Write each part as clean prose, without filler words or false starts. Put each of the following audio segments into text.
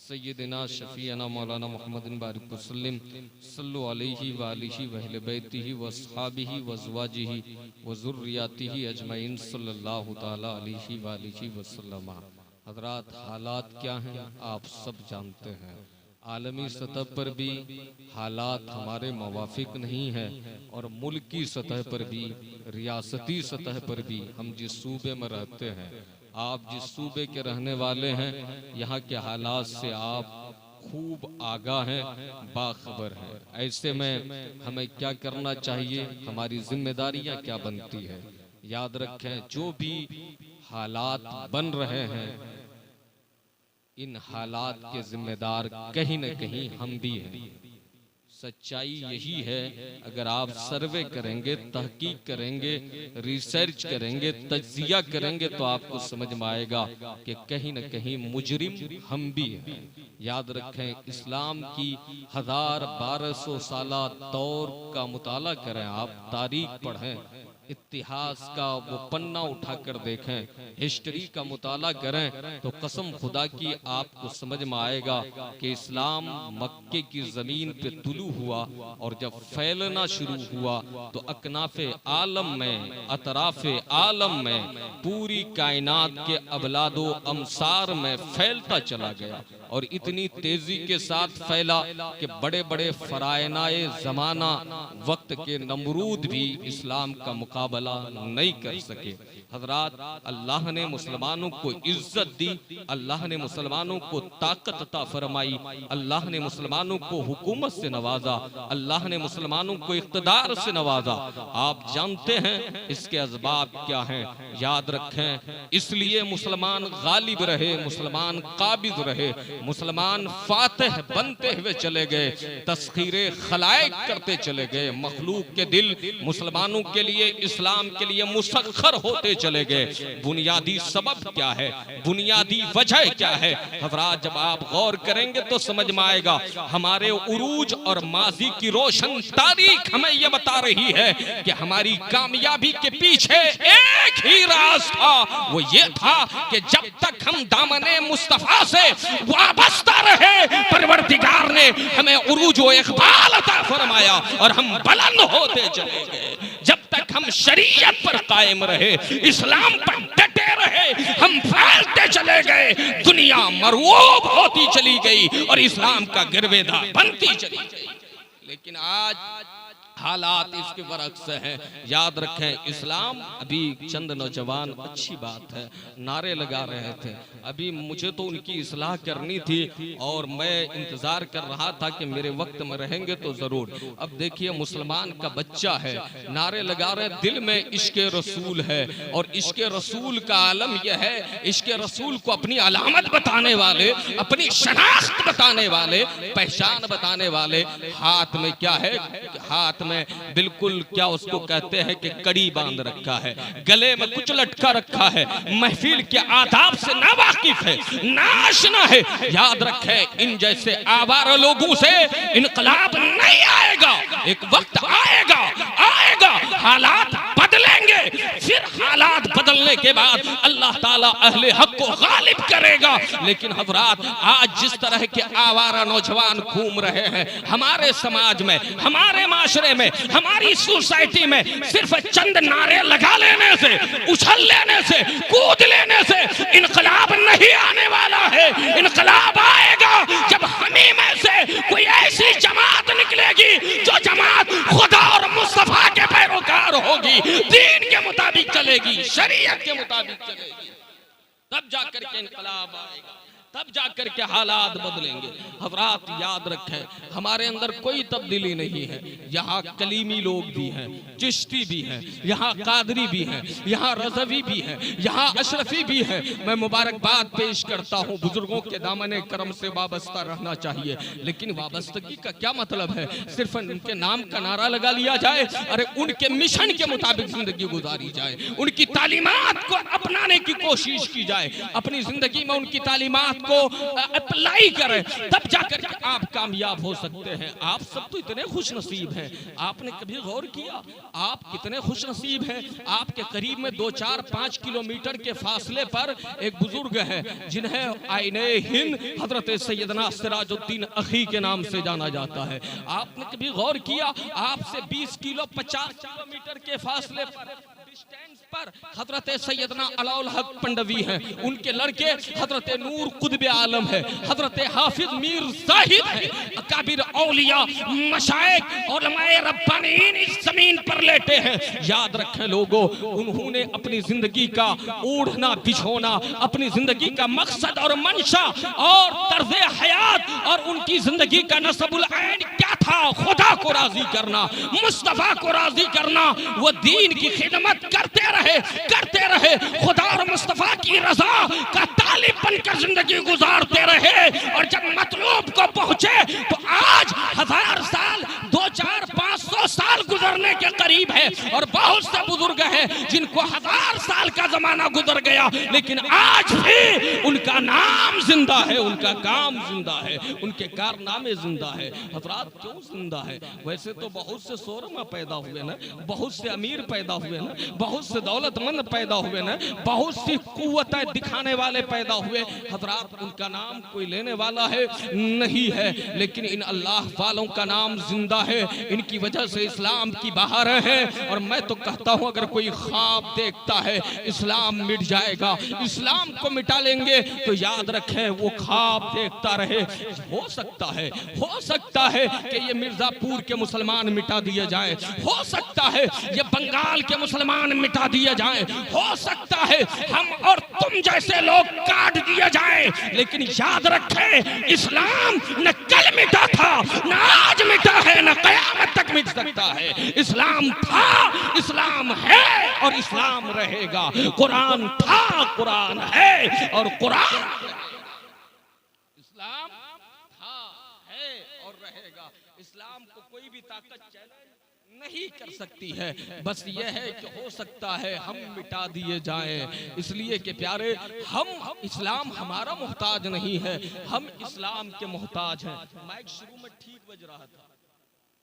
सय्यदना शफीअना मौलाना मुहम्मदिन बारिक वसल्लम सल्लु अलैहि व आलिहि व अहले बैतिहि व अस्हाबिहि व अज़वाजिहि व ज़ुर्रिय्यातिहि अजमईन सल्लल्लाहु तआला अलैहि व आलिहि वसल्लम। हज़रात, हालात क्या हैं आप सब जानते हैं। आलमी सतह पर भी हालात हमारे मुवाफिक नहीं है और मुल्की सतह पर भी, रियासती सतह पर भी, हम जिस सूबे में रहते हैं, आप जिस सूबे के रहने वाले हैं, यहाँ के हालात से आप खूब आगाह हैं, बाखबर हैं। ऐसे में हमें क्या करना चाहिए, हमारी जिम्मेदारियां क्या बनती है। याद रखें, जो भी हालात बन रहे हैं, इन हालात के जिम्मेदार कहीं न कहीं हम भी हैं। सच्चाई यही है, अगर आप सर्वे करेंगे, तहकीक करेंगे, रिसर्च करेंगे, तज्जिया करेंगे, तो आपको समझ में आएगा कि कहीं न कहीं मुजरिम हम भी हैं। याद रखें, इस्लाम की 1200 साला दौर का मुताला करें, आप तारीख पढ़ें, इतिहास का वो पन्ना उठाकर देखें, हिस्ट्री का मुताला करें, तो कसम खुदा की आपको समझ में आएगा कि इस्लाम मक्के की जमीन पे तुलू हुआ और जब फैलना शुरू हुआ तो अकनाफे आलम में, अतराफे आलम में, पूरी कायनात के अबलादो अमसार में फैलता चला गया और इतनी तेजी के साथ फैला कि बड़े बड़े फरायनाए जमाना वक्त के नमरूद भी इस्लाम का मुकाबला नहीं कर सके। हजरात, अल्लाह ने मुसलमानों को इज्जत दी, अल्लाह ने मुसलमानों को ताकत अता फरमाई, अल्लाह ने मुसलमानों को हुकूमत से नवाजा, अल्लाह ने मुसलमानों को इख्तिदार से नवाजा। आप जानते हैं इसके असबाब क्या हैं। याद रखें, इसलिए मुसलमान गालिब रहे, मुसलमान काबिज रहे, मुसलमान फातिह बनते हुए चले गए, तस्खीरे खलाइक करते चले गए, मखलूक के दिल मुसलमानों के लिए, इस्लाम के लिए मुसख्खर होते चले गए। बुनियादी सबब क्या है, बुनियादी वजह क्या है। हज़रात, जब आप गौर करेंगे तो समझ में आएगा। हमारे उरूज और माजी की रोशन तारीख हमें यह बता रही है कि हमारी कामयाबी के पीछे एक ही राज था, वो ये था कि जब तक हम दामने मुस्तफा से वाबस्ता रहे, परवरदिगार ने हमें उरूज व इक़बाल अता फरमाया और हम बुलंद होते चले गए। जब तक हम शरीयत पर कायम रहे, इस्लाम पर डटे रहे, हम फैलते चले गए। दुनिया मरऊब होती चली गई और इस्लाम का गिरवेदा बनती चली गई। लेकिन आज हालात इसके बरक्स हैं। याद रखें, इस्लाम, अभी चंद नौजवान, अच्छी बात है, नारे लगा रहे थे। अभी मुझे तो उनकी इस्लाह करनी थी और मैं इंतजार कर रहा था कि मेरे वक्त में रहेंगे तो जरूर। अब देखिए, मुसलमान का बच्चा है, नारे लगा रहे, दिल में इश्क़े रसूल है और इश्क़े रसूल का आलम यह है, इश्क़े रसूल को अपनी अलामत बताने वाले, अपनी शनाख्त बताने वाले, पहचान बताने वाले, हाथ में क्या है, हाथ में बिल्कुल क्या उसको कहते हैं कि कड़ी बांध रखा है, गले में कुछ लटका रखा है, महफिल के आदाब से नावाकिफ है, नाशना है। याद रखें, इन जैसे आवारा लोगों से इनकलाब नहीं आएगा। एक वक्त आएगा, आएगा, हालात बदलेंगे, फिर हालात बदलने के बाद अल्लाह ताला अहले हक को गालिब करेगा। लेकिन हज़रात, आज जिस तरह के आवारा नौजवान घूम रहे हैं हमारे समाज में, हमारे माशरे में, हमारी सोसाइटी में, सिर्फ चंद नारे लगा लेने से, उछल लेने से, कूद लेने से इनकलाब नहीं आने वाला है। इनकलाब आएगा जब हमी में से कोई ऐसी जमात निकलेगी जो जमात खुदा और मुस्तफा के पैरोकार होगी, दीन के मुताबिक चलेगी, शरीयत के मुताबिक चलेगी, तब जाकर के इनकलाब आएगा, तब जाकर के हालात बदलेंगे। हज़रात, याद रखें, हमारे अंदर कोई तब्दीली नहीं है। यहाँ कलीमी लोग भी हैं, चिश्ती भी हैं, यहाँ कादरी भी हैं, यहाँ रज़वी भी हैं, यहाँ अशरफी भी हैं। मैं मुबारकबाद पेश करता हूँ, बुजुर्गों के दामने करम से वाबस्ता रहना चाहिए। लेकिन वाबस्तगी का क्या मतलब है, सिर्फ उनके नाम का नारा लगा लिया जाए? अरे उनके मिशन के मुताबिक जिंदगी गुजारी जाए, उनकी तालीमात को अपनाने की कोशिश की जाए, अपनी जिंदगी में उनकी तालीमात को अप्लाई करें, तब जाकर आप कामयाब हो सकते हैं। आप सब तो इतने खुश नसीब हैं, आपने कभी गौर किया आप कितने खुश नसीब हैं? आपके करीब में 2-4-5 किलोमीटर के फासले पर एक बुजुर्ग है जिन्हें आईने हिंद हजरत सैयदना सिराजुद्दीन अखी के नाम से जाना जाता है। आपने कभी गौर किया आपसे 20 किलो 50 किलोमीटर के फासले पर डिस्टेंस पर हजरत सैयदना अलाउल हक पंडवी हैं, उनके लड़के हजरत नूर कुतुब आलम है, हजरत हाफिज मीर साहिब है, अकाबिर औलिया मशाइख उलमाए रब्बानीन इस जमीन पर लेटे हैं। याद रखें लोगों, उन्होंने अपनी जिंदगी का ओढ़ना बिछोना, अपनी जिंदगी का मकसद और मंशा और तर्ज़े हयात और उनकी जिंदगी का नसबुल ऐन क्या था? खुदा को राजी करना, मुस्तफा को राजी करना। वो दीन की खिदमत करते रहे, खुदा और मुस्तफा की रजा का तालिब बनकर जिंदगी गुजारते रहे। और जब मतलूब को पहुंचे तो आज 1000 साल 2-4-500 साल गुजरने के करीब है और बहुत से बुजुर्ग हैं जिनको 1000 साल का जमाना गुजर गया, लेकिन आज भी उनका नाम जिंदा है, उनका काम जिंदा है, उनके कारनामे जिंदा है। हजरात क्यों जिंदा है? वैसे तो बहुत से शोरमा पैदा हुए ना, बहुत से अमीर पैदा हुए ना, बहुत से दौलतमंद पैदा हुए ना, बहुत सी कुव्वतें दिखाने वाले पैदा हुए। हजरात उनका नाम कोई लेने वाला है नहीं है, लेकिन इन अल्लाह वालों का नाम जिंदा है। इनकी वजह से इस्लाम की बहार है। और मैं तो कहता हूं अगर कोई ख्वाब देखता है इस्लाम मिट जाएगा, इस्लाम को मिटा लेंगे, तो याद रखें वो ख्वाब देखता रहे। हो सकता है कि ये मिर्जापुर के मुसलमान मिटा दिए जाए, हो सकता है ये बंगाल के मुसलमान मिटा दिए जाए, हो सकता है हम और तुम जैसे लोग काट दिए जाए, लेकिन याद रखें इस्लाम न कल मिटा था, न आज मिटा है, न कयामत तक मिट सकता है। इस्लाम था, इस्लाम है और इस्लाम रहेगा। कुरान था, कुरान है और कुरान इस्लाम था, है और रहेगा। इस्लाम को कोई भी ताकत चैलेंज नहीं कर सकती है। बस यह है कि हो सकता है हम मिटा दिए जाएं, इसलिए कि प्यारे हम इस्लाम हमारा मोहताज नहीं है, हम इस्लाम के मोहताज हैं। माइक शुरू में ठीक बज रहा था,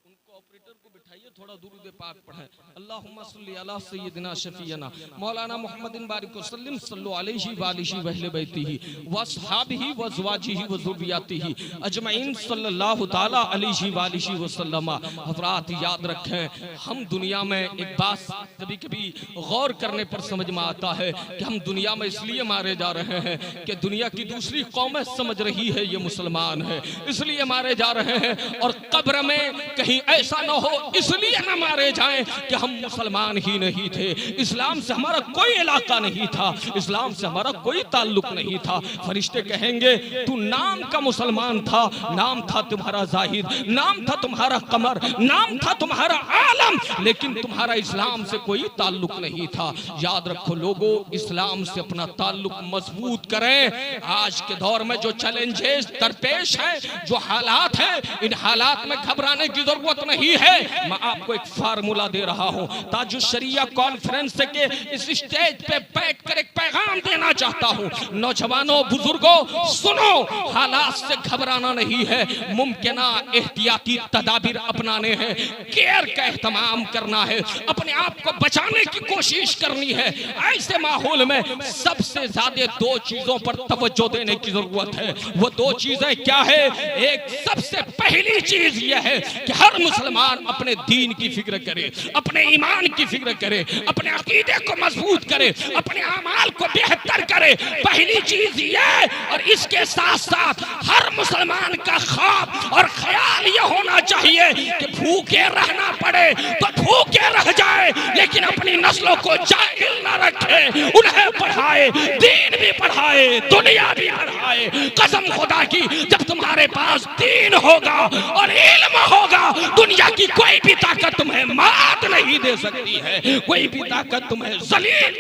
उनको ऑपरेटर को बिठाइए, थोड़ा दुरूद पाक पढ़ें। अल्लाहुम्मा सल्ली अला सय्यिदिना शफीना मौलाना मुहम्मदिन बारिक वसल्लम सल्लल्लाहु अलैहि वालिहि वअहले बैतिही वअस्हाबिही वअज़वाजिही वज़ुर्रियतिही अजमईन सल्लल्लाहु तआला अलैहि वालिहि वसल्लम। हज़रात याद रखें, हम दुनिया में एक बात कभी कभी गौर करने पर समझ में आता है कि हम दुनिया में इसलिए मारे जा रहे हैं कि दुनिया की दूसरी कौमें समझ रही है ये मुसलमान है, इसलिए मारे जा रहे हैं। और कब्र में कहीं ऐसा न हो इसलिए न मारे जाएं कि हम मुसलमान ही नहीं थे, इस्लाम से हमारा कोई इलाका नहीं था, इस्लाम से हमारा कोई ताल्लुक नहीं था। फरिश्ते कहेंगे तू नाम का मुसलमान था, नाम था तुम्हारा जाहिद, नाम था तुम्हारा कमर, नाम था तुम्हारा आलम, लेकिन तुम्हारा इस्लाम से कोई ताल्लुक नहीं था। याद रखो लोगों, इस्लाम से अपना ताल्लुक मजबूत करें। आज के दौर में जो चैलेंजेस दरपेश हैं, जो हालात हैं, इन हालात में घबराने की जरूरत नहीं है। मैं आपको एक फार्मूला दे रहा हूं, ताजुश शरिया कॉन्फ्रेंस के इस स्टेज पे बैठकर एक पैगाम देना चाहता हूं। नौजवानों, बुजुर्गों, सुनो, हालात से घबराना नहीं है, मुमकिना एहतियाती तदाबीर अपनाने हैं, केयर का एहतमाम करना है, अपने आप को बचाने की कोशिश करनी है। ऐसे माहौल में सबसे ज्यादा दो चीजों पर तवज्जो देने की जरूरत है। वो दो चीजें क्या है? एक सबसे पहली चीज यह है कि हर मुसलमान अपने दीन की फिक्र करे, अपने ईमान की फिक्र करे, अपने अकीदे को मजबूत करे, अपने अमाल को बेहतर करे। पहली चीज यह, और इसके साथ साथ हर मुसलमान का ख्वाब और ख्याल यह होना चाहिए कि भूखे रहना पड़े तो भूखे रह जाए, लेकिन अपनी नस्लों को जाहिल न रखे, उन्हें पढ़ाए, दीन भी पढ़ाए, दुनिया भी पढ़ाए। कसम खुदा की, जब तुम्हारे पास दीन होगा और इल्म होगा, दुनिया की कोई भी ताकत तुम्हें मात नहीं दे सकती है, कोई भी ताकत तुम्हें जलील।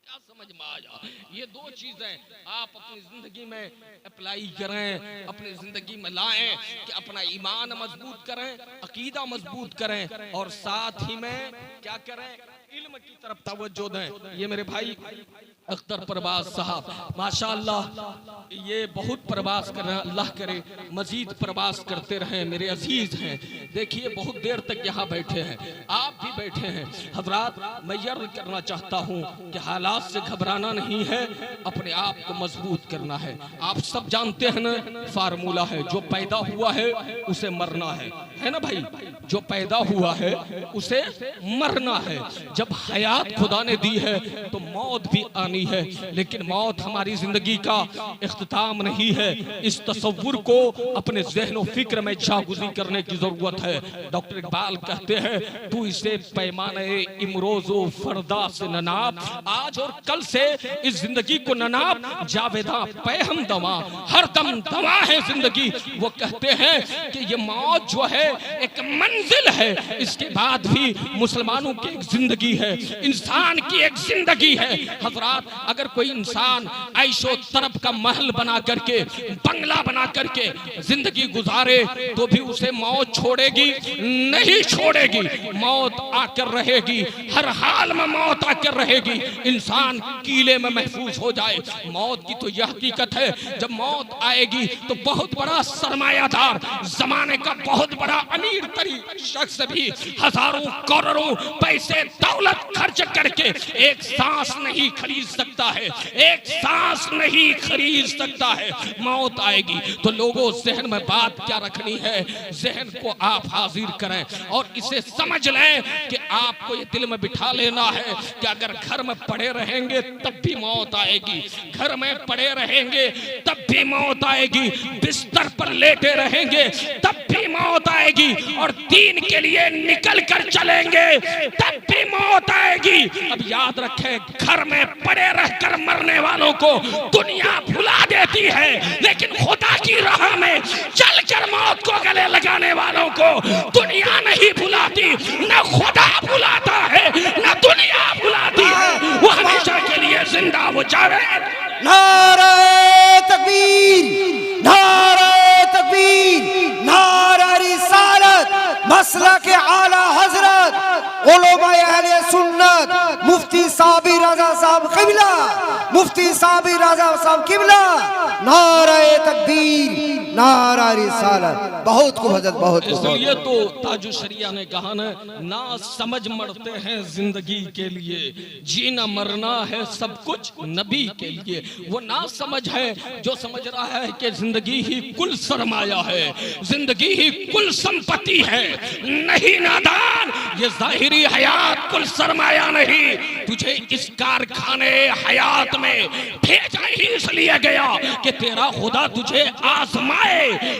क्या समझ में आया? ये दो चीजें आप अपनी जिंदगी में अप्लाई करें, अपनी जिंदगी में लाएं कि अपना ईमान मजबूत करें, अकीदा मजबूत करें और साथ ही में क्या करें? इल्म की तरफ तवज्जो दें। ये मेरे भाई अख्तर परवाज साहब माशाअल्लाह ये बहुत प्रवास कर रहे हैं, अल्लाह करे मजीद प्रवास करते रहें, मेरे अजीज हैं। देखिए बहुत देर तक यहाँ बैठे हैं, आप भी बैठे हैं। हजरात मैं अर्ज़ करना चाहता हूँ कि हालात से घबराना नहीं है, अपने आप को मजबूत करना है। आप सब जानते हैं ना फार्मूला है, जो पैदा हुआ है उसे मरना है ना भाई, जो पैदा हुआ है उसे मरना है। जब हयात खुदा ने दी है तो मौत भी आनी है, लेकिन मौत हमारी जिंदगी का इख्तिताम नहीं है। इस तसव्वुर को अपने ज़हन फिक्र में जागुज़ी करने की जरूरत है। डॉक्टर इकबाल कहते हैं तू इसे पैमाने इमरोज़ो फरदा से न नाप, आज और कल से इस जिंदगी को न नाप, जावेदा पे हम दवा, हर दम दवा है जिंदगी। वो कहते हैं कि ये मौत जो है एक मंजिल है, इसके बाद भी मुसलमानों की एक जिंदगी है, इंसान की एक जिंदगी है। हजरात अगर कोई इंसान ऐशो तरफ का महल बना करके, बंगला बना करके जिंदगी गुजारे तो भी उसे मौत छोड़ेगी नहीं छोड़ेगी, मौत आकर रहेगी, हर हाल में मौत आकर रहेगी। इंसान कीले में महफूज हो जाए। मौत की तो यह हकीकत है, जब मौत आएगी तो बहुत बड़ा सरमायादार, जमाने का बहुत बड़ा अमीर तरीन शख्स भी हजारों करोड़ों पैसे दौलत खर्च करके एक सांस नहीं खरीद सकता है, एक सांस नहीं खरीद सकता है। मौत आएगी तो लोगों जहन में बात क्या रखनी है, जहन को आप हाजिर करें और इसे समझ लें कि आपको ये दिल में बिठा लेना है कि अगर घर में पड़े रहेंगे तब भी मौत आएगी, घर में पड़े रहेंगे तब भी मौत आएगी, बिस्तर पर लेटे रहेंगे तब भी मौत आएगी, और दीन के लिए निकल कर चलेंगे तब भी मौत आएगी। अब याद रखें, घर में पड़े रहकर मरने वालों को दुनिया भुला देती है, लेकिन खुदा की राह में चलकर मौत को गले लगाने वालों को दुनिया नहीं भुलाती, न खुदा भुलाता है न दुनिया भुलाती है। वो हमेशा के लिए जिंदा वो जावेद। नारे तकबीर, नारे तकबीर, नारा रिसालत, मसला के आला हजरत उलमाए अहले सुन्नत मुफ्ती साबिर रज़ा साहब किबला, मुफ्ती साबिर रज़ा साहब किबला, नारे तकबीर, नारा रिसालत। बहुत खूब हजरत, बहुत खूब। इसलिए तो ताजु शरिया ने कहा ना समझ मरते हैं जिंदगी के लिए, जीना मरना है सब कुछ नबी के लिए। वो ना समझ है जो समझ रहा है कि जिंदगी ही कुल सरमाया है, जिंदगी ही कुल संपत्ति है। नहीं नादान, ये जाहिरी हयात कुल सरमाया नहीं, तुझे इस कारखाने हयात में भेजा ही इसलिए गया कि तेरा खुदा तुझे आजमाए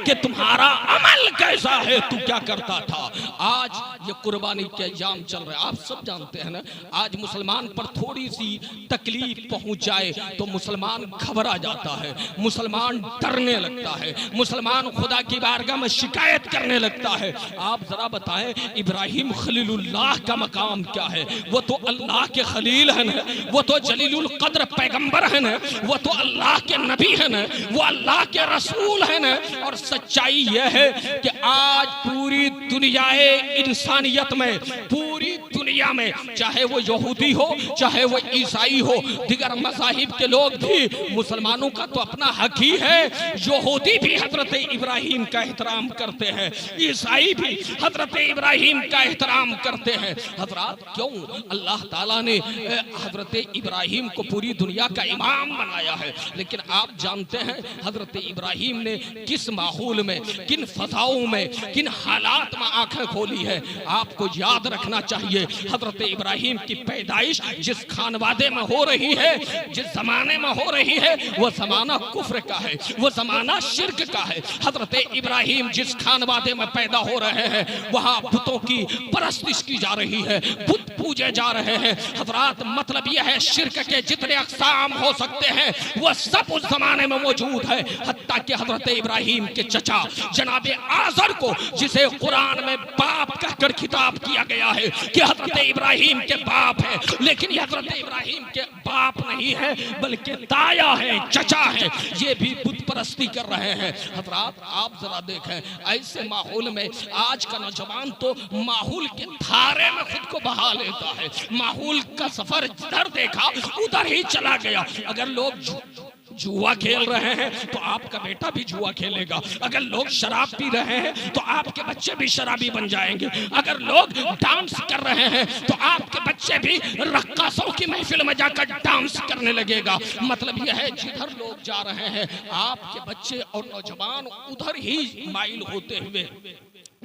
कि तुम्हारा अमल कैसा है, तू क्या करता था। आज ये कुर्बानी के अय्याम चल रहे हैं, आप सब जानते हैं ना। आज मुसलमान पर थोड़ी सी तकलीफ पहुंच जाए तो मुसलमान घबरा जाता है, मुसलमान डरने लगता है, मुसलमान खुदा की बारगाह में शिकायत करने लगता है। आप जरा बताएं इब्राहिम खलीलुल्लाह का मकाम क्या है? वो तो अल्लाह के खलील है ना, वो तो जलीलुल कद्र पैगंबर है ना, वो तो अल्लाह के नबी है ना, वो अल्लाह के रसूल है ना। और सच्चाई यह है कि आज पूरी दुनियाए इंसानियत में, पूरी दुनिया में, चाहे वो यहूदी हो चाहे वो ईसाई हो, दिगर मज़ाहिब के लोग भी, मुसलमानों का तो अपना हक ही है। यहूदी भी हजरत इब्राहिम का एहतराम करते हैं, ईसाई भी हजरत इब्राहिम का एहतराम करते हैं। हजरत क्यों अल्लाह ताला ने हजरत इब्राहिम को पूरी दुनिया का इमाम बनाया है, लेकिन आप जानते हैं हजरत इब्राहिम ने किस माहौल में, किन फसाओं में, किन हालात में आंखें खोली है। आपको याद रखना चाहिए हजरत इब्राहिम की पैदाइश जिस खानवादे में हो रही है, जिस जमाने में हो रही है, वो जमाना कुफ्र का है, वो जमाना शिर्क का है। हजरत इब्राहिम जिस खानवादे में पैदा हो रहे हैं वहाँ बुतों की परस्तिश की जा रही है, बुत पूजे जा रहे हैं। हजरात मतलब यह है शिर्क के जितने अक़साम हो सकते हैं वो सब उस जमाने में मौजूद है। हत्ता कि हजरत इब्राहिम के चचा जनाबे आज़र को, जिसे कुरान में बाप कहकर खिताब किया गया है कि हजरत हजरत इब्राहिम के बाप है, लेकिन ये हजरत इब्राहिम के बाप नहीं है बल्कि ताया है, चचा है, ये भी बुत परस्ती कर रहे हैं। हजरात आप जरा देखें, ऐसे माहौल में आज का नौजवान तो माहौल के धारे में खुद को बहा लेता है, माहौल का सफर जिधर देखा उधर ही चला गया। अगर लोग जुआ खेल रहे हैं तो आपका बेटा भी जुआ खेलेगा, अगर लोग शराब पी रहे हैं तो आपके बच्चे भी शराबी बन जाएंगे, अगर लोग डांस कर रहे हैं तो आपके बच्चे भी रक्कासों की महफिल में जाकर डांस करने लगेगा। मतलब यह है जिधर लोग जा रहे हैं आपके बच्चे और नौजवान उधर ही माइल होते हुए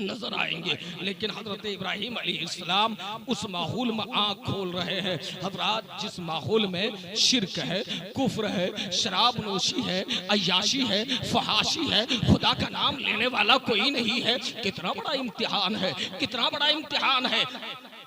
नजर आएंगे। लेकिन हजरत इब्राहिम अलैहिस्सलाम उस माहौल में आंख खोल रहे हैं। हजरात जिस माहौल में शिरक है, कुफ्र है, शराब नोशी है, अय्याशी है, फहाशी है, खुदा का नाम लेने वाला कोई नहीं है, कितना बड़ा इम्तिहान है, कितना बड़ा इम्तिहान है।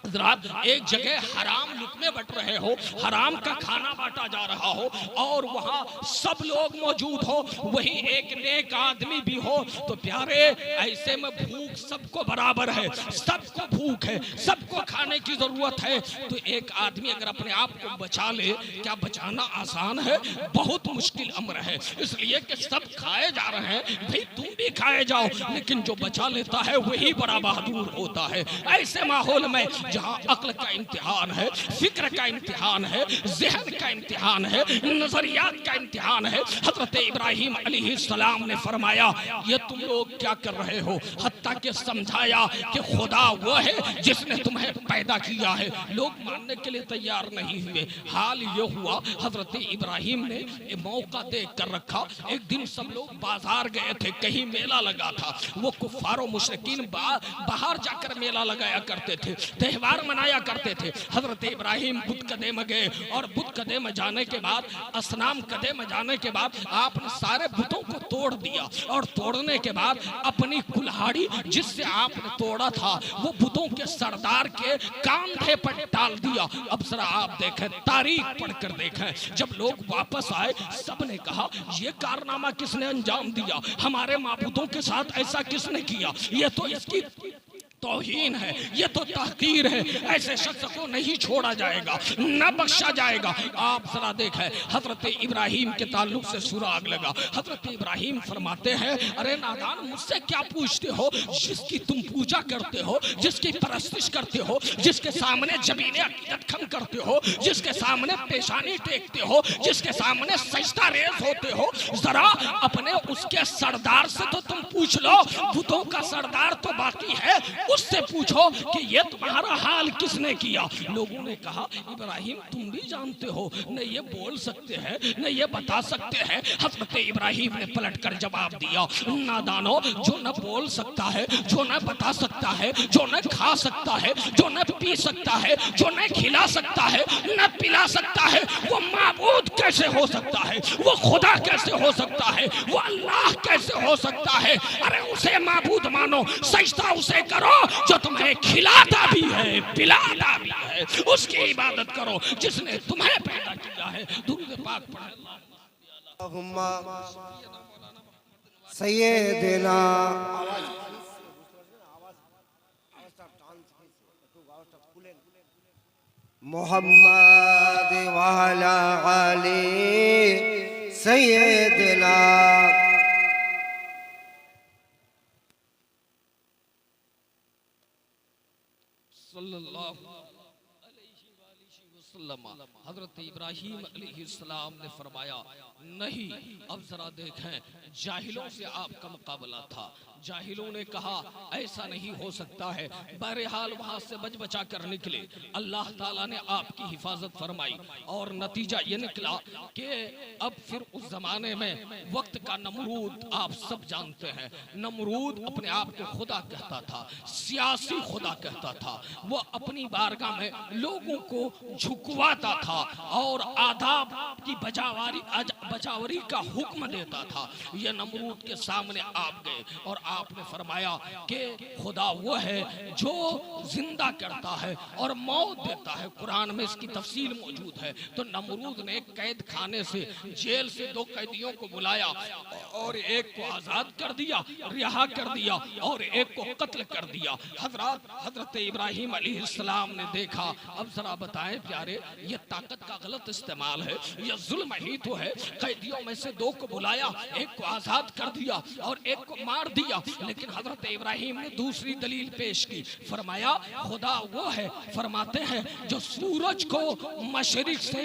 एक जगह हराम लुकमे बट रहे हो, हराम का खाना बांटा जा रहा हो और वहां सब लोग मौजूद हो, वही एक नेक आदमी भी हो, तो प्यारे ऐसे में भूख सबको बराबर है, सबको भूख है, सबको खाने की जरूरत है। तो एक आदमी अगर अपने आप को बचा ले, क्या बचाना आसान है? बहुत मुश्किल अमर है। इसलिए कि सब खाए जा रहे हैं, भाई तुम भी खाए जाओ, लेकिन जो बचा लेता है वही बड़ा बहादुर होता है। ऐसे माहौल में जहां अक्ल का इम्तिहान है, फिक्र का इम्तिहान है, ज़हन का इम्तिहान है, नजरियात का इम्तिहान है, हजरत इब्राहिम अलैहिस्सलाम ने फरमाया ये तुम लोग क्या कर रहे हो? हत्ता के समझाया कि खुदा वो है जिसने तुम्हें पैदा किया है। लोग मानने के लिए तैयार नहीं हुए। हाल ये हुआ हजरत इब्राहिम ने मौका देख कर रखा। एक दिन सब लोग बाजार गए थे, कहीं मेला लगा था, वो कुफार मुशरिकीन बाहर जाकर मेला लगाया करते थे, त्योहार मनाया करते थे। हजरत इब्राहिम बुत कदे में गए और बुत कदे में जाने के बाद, असनाम कदे में जाने के बाद आपने सारे बुतों को तोड़ दिया और तोड़ने के बाद अपनी कुल्हाड़ी जिससे आपने तोड़ा था वो बुतों के सरदार के कांधे पर डाल दिया। अब जरा आप देखें, तारीख पढ़कर देखें, जब लोग वापस आए सबने कहा ये कारनामा किसने अंजाम दिया, हमारे माबूदों के साथ ऐसा किसने किया, ये तो इसकी तौहीन है, ये तो तहकीर है, ऐसे शख्स को नहीं छोड़ा जाएगा, न बख्शा जाएगा। आप जरा देखें, हजरत इब्राहिम के ताल्लुक से सुराग लगा। हजरत इब्राहिम फरमाते हैं अरे नादान मुझसे क्या पूछते हो, जिसकी तुम पूजा करते हो, जिसकी परस्तिश करते हो, जिसके सामने जबीने अकीदत खम करते हो, जिसके सामने पेशानी टेकते हो, जिसके सामने सजदा रेज होते हो, जरा अपने उसके सरदार से तो तुम पूछ लो, बुतों का सरदार तो बाकी है, उससे पूछो कि ये तुम्हारा हाल किसने किया। लोगों ने कहा इब्राहिम तुम भी जानते हो, न ये बोल सकते हैं न ये बता सकते हैं। हजरत इब्राहिम ने पलटकर जवाब दिया नादानो, जो न बोल सकता है, जो न बता सकता है, जो न खा सकता है, जो न पी सकता है, जो न खिला सकता है, न पिला सकता है, वो माबूद कैसे हो सकता है, वो खुदा कैसे हो सकता है, वो अल्लाह कैसे हो सकता है। अरे उसे माबूद मानो, सजदा उसे करो जो तुम्हें खिलाता भी है, पिलाता भी है, उसकी इबादत करो जिसने तुम्हें पैदा किया है। दुरूद पाक पढ़े अल्लाहुम्मा सय्यदना मोहम्मद वाला आले सय्यदना हजरत इब्राहिम अलैहिस्सलाम ने फरमाया नहीं। अब जरा देखें, जाहिलों से आपका मुकाबला था, जाहिलों ने कहा ऐसा नहीं हो सकता है, बहरहाल वहां से बच बचा कर निकले, अल्लाह ताला ने आपकी हिफाजत फरमाई और नतीजा ये निकला कि अब फिर उस जमाने में वक्त का नमरूद आप सब जानते हैं। नमरूद अपने आप को खुदा कहता था, सियासी खुदा कहता था, वो अपनी बारगाह में लोगों को झुकवाता था और आदाब की बजावरी का हुक्म देता था। ये नमरूद के सामने आप गए और आपने फरमाया कि खुदा वो है जो जिंदा करता है और मौत देता है। कुरान में इसकी तफसील मौजूद है। तो नमरूद ने कैद खाने से, जेल से 2 कैदियों को बुलाया और एक को आजाद कर दिया, रिहा कर दिया, और एक को कत्ल कर दिया। हजरत इब्राहिम अलैहिस्सलाम ने देखा, अब जरा बताएं प्यारे, ये ताकत का गलत इस्तेमाल है, ये जुल्म ही तो है। कैदियों में से 2 को बुलाया, एक को आजाद कर दिया और एक को मार दिया। लेकिन हजरत इब्राहिम ने दूसरी दलील पेश की, फरमाया खुदा वो है, फरमाते हैं जो सूरज को मशरिक से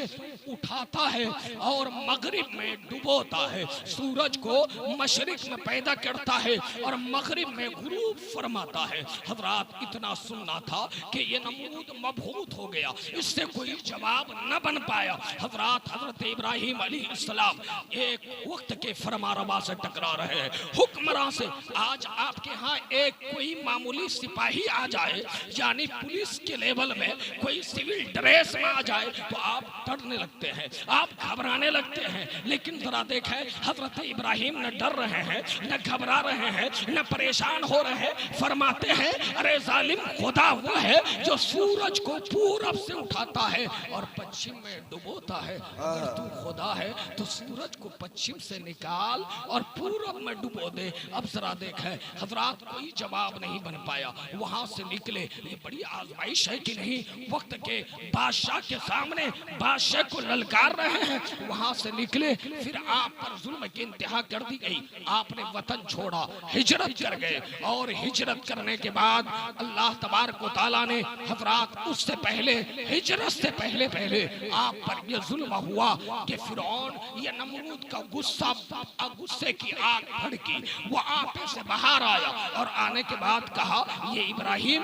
उठाता है और मगरिब में डुबोता है, सूरज को मशरिक में पैदा करता है और मगरिब में गुरूब फरमाता है। हजरात इतना सुनना था कि ये नमरूद मबहूत हो गया, इससे कोई जवाब न बन पाया। हजरत इब्राहिम अलैहिस्सलाम एक वक्त के फरमारवा से टकरा रहे हैं, हुक्मरान से। आज आपके यहाँ एक कोई मामूली सिपाही आ जाए, यानी पुलिस के लेवल में कोई सिविल ड्रेस में आ जाए, तो आप डरने लगते हैं, आप घबराने लगते हैं। लेकिन जरा देखें, हजरत इब्राहिम न डर रहे हैं, न घबरा रहे हैं, न परेशान हो रहे हैं। फरमाते हैं अरे जालिम, खुदा वो है जो सूरज को पूरब से उठाता है और पश्चिम में डुबोता है। अगर तू खुदा है तो सूरज को पश्चिम से निकाल और पूरब में डुबो दे। अब जरा देखें हजरात, कोई जवाब नहीं बन पाया। वहां से निकले, ये बड़ी आजमाइश है कि नहीं, वक्त के बादशाह के सामने बादशाह को ललकार रहे हैं। वहां से निकले, फिर आप पर जुल्म की इंतहा कर दी गई, आपने वतन छोड़ा, हिजरत कर गए। और हिजरत करने के बाद अल्लाह तबारक व तआला ने हजरात उससे पहले, हिजरत से पहले आप पर यह जुल्म हुआ कि फिरौन, ये नमरूद का गुस्से की आग भड़की, वो आप से बाहर आया और आने के बाद कहा ये इब्राहिम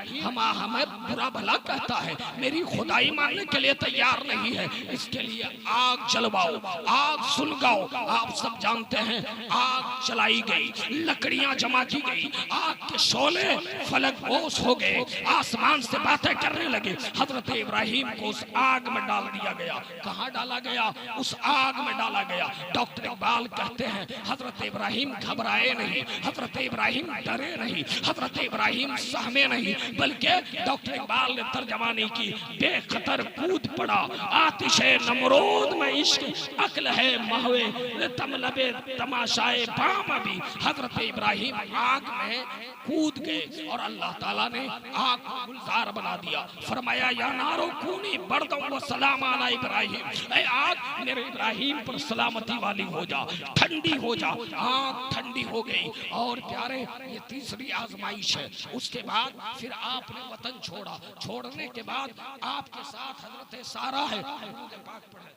हमें बुरा भला कहता है, मेरी खुदाई मानने के लिए तैयार नहीं है, इसके लिए आग जलवाओ, आग सुलगाओ। आप सब जानते हैं आग चलाई गई, लकड़ियां जमा की गई, आग के शोले फलक बोस हो गए, आसमान से बातें करने लगे। हजरत इब्राहिम को उस आग में डाल दिया गया। कहाँ डाला गया? उस आग में डाला गया। डॉक्टर इकबाल कहते हैं हजरत इब्राहिम घबराए नहीं, हजरत इब्राहिम डरे नहीं, हजरत इब्राहिम सहमे नहीं, बल्कि डॉक्टर इकबाल ने तर्जमानी की, बेखतर कूद पड़ा आतिशे नमरूद में इश्क अक्ल है महवे तमलबे तमाशाए बाम भी। हजरत इब्राहिम आग में कूद गए और अल्लाह ताला ने आग को गुलजार बना दिया। फरमाया या नारो कूनी बरदम व सलाम अला इब्राहिम, ऐ आग मेरे इब्राहिम पर सलामती वाली हो जा, ठंडी हो जा। आग ठंडी हो गई। और प्यारे, ये तीसरी आजमाइश है। उसके बाद फिर आपने वतन छोड़ा, छोड़ने के बाद आपके साथ हजरत सारा है। पाक पढ़े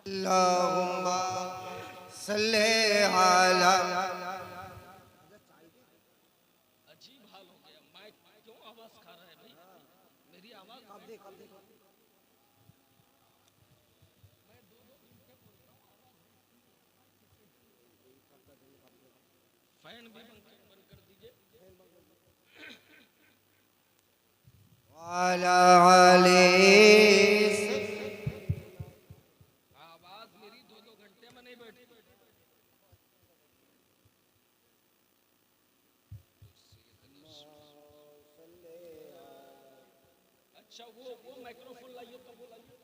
अल्लाहुम्मा सल्ले अला। अजीब हाल हो गया, माइक क्यों आवाज खा रहा है भाई? मेरी आवाज फैन भी बंद कर दीजिए। वाला अली आवाज मेरी 2-2 घंटे में नहीं बैठी। अच्छा वो माइक्रोफोन लाइए तो वो लाइए,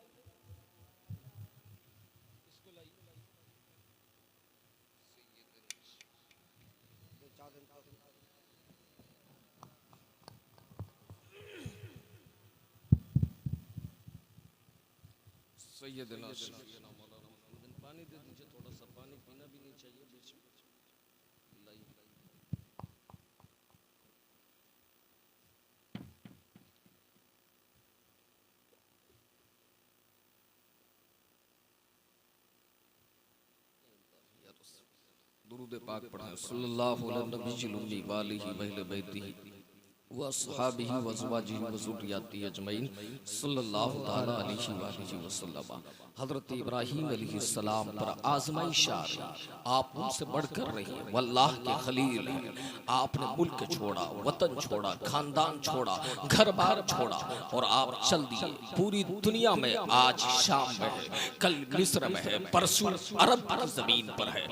इसको लाइए। सैयदना सैयदना मौलाना मुहम्मद, पानी दे दीजिए, थोड़ा सा पानी पीना भी नहीं चाहिए बीच में। लाइए दुरूद पाक पढ़ें। सल्लल्लाहु अलैहि नबी वालिही व अहले बैतिही व अस्हाबिही व अज़वाजिही व ज़ुर्रिय्यातिही अजमईन सल्लल्लाहु तआला अलैहि वसल्लम। हज़रत इब्राहीम अलैहिस्सलाम पर आज़माइश आ रही, आप उनसे बढ़कर रही, वल्लाह के खलील हैं। आपने मुल्क छोड़ा, वतन छोड़ा, खानदान छोड़ा, घर बार छोड़ा और आप चल दिए पूरी दुनिया में। आज शाम में है, कल मिस्र में है, परसों अरब की जमीन पर है।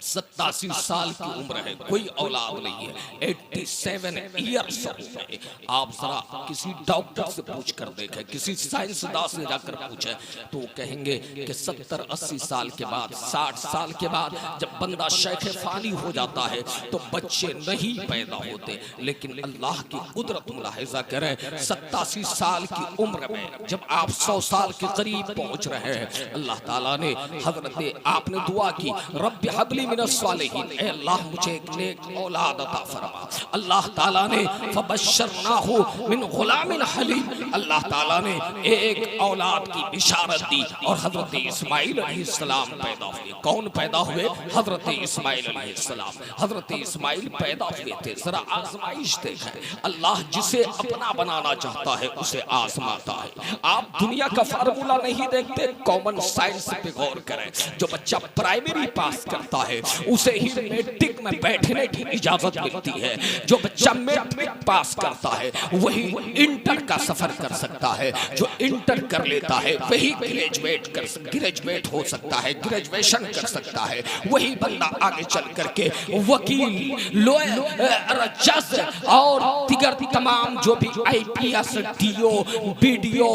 87 साल की उम्र है, कोई औलाद नहीं है, 87 ईयर्स हो गए। आप जरा किसी डॉक्टर से पूछ कर देखें, किसी साइंसदान से जाकर पूछे तो वो कहेंगे कि 70-80 साल के बाद, 60 साल के बाद जब बंदा शेख फानी हो जाता है तो बच्चे नहीं पैदा होते। लेकिन अल्लाह की कुदरत मुलाहिजा करें, 87 साल की उम्र में जब आप 100 साल के करीब पहुंच रहे हैं, अल्लाह ताला ने हजरत आपने दुआ की, रब्बि हबली मिनस्सालिहीन, ऐ अल्लाह मुझे एक नेक औलाद अता फरमा। अल्लाह ताला ने फबश्शरनाहु मिन गुलामिन हलीम, अल्लाह ताला ने एक औलाद की बिशारत दी और हजरत इस्माइल अलैहिस्सलाम पैदा हुए। कौन पैदा हुए? हजरत इस्माइल अलैहिस्सलाम। हजरत इस्माइल पैदा हुए थे। जरा आजमाइश देखें, अल्लाह जिसे अपना बनाना चाहता है उसे आजमाता है। आप दुनिया का फार्मूला नहीं देखते, कॉमन साइंस पे गौर करें। जो बच्चा प्राइमरी पास करता है उसे ही मैट्रिक में बैठने की इजाजत मिलती है। जो बच्चा मैट्रिक पास करता है वही इंटर का सफर कर सकता है। जो इंटर कर लेता है वही ग्रेजुएट हो सकता है, ग्रेजुएशन कर सकता है। वही बंदा आगे चल करके वकील, लॉयर, जज और दिगर तमाम जो भी IPS, DO, BDO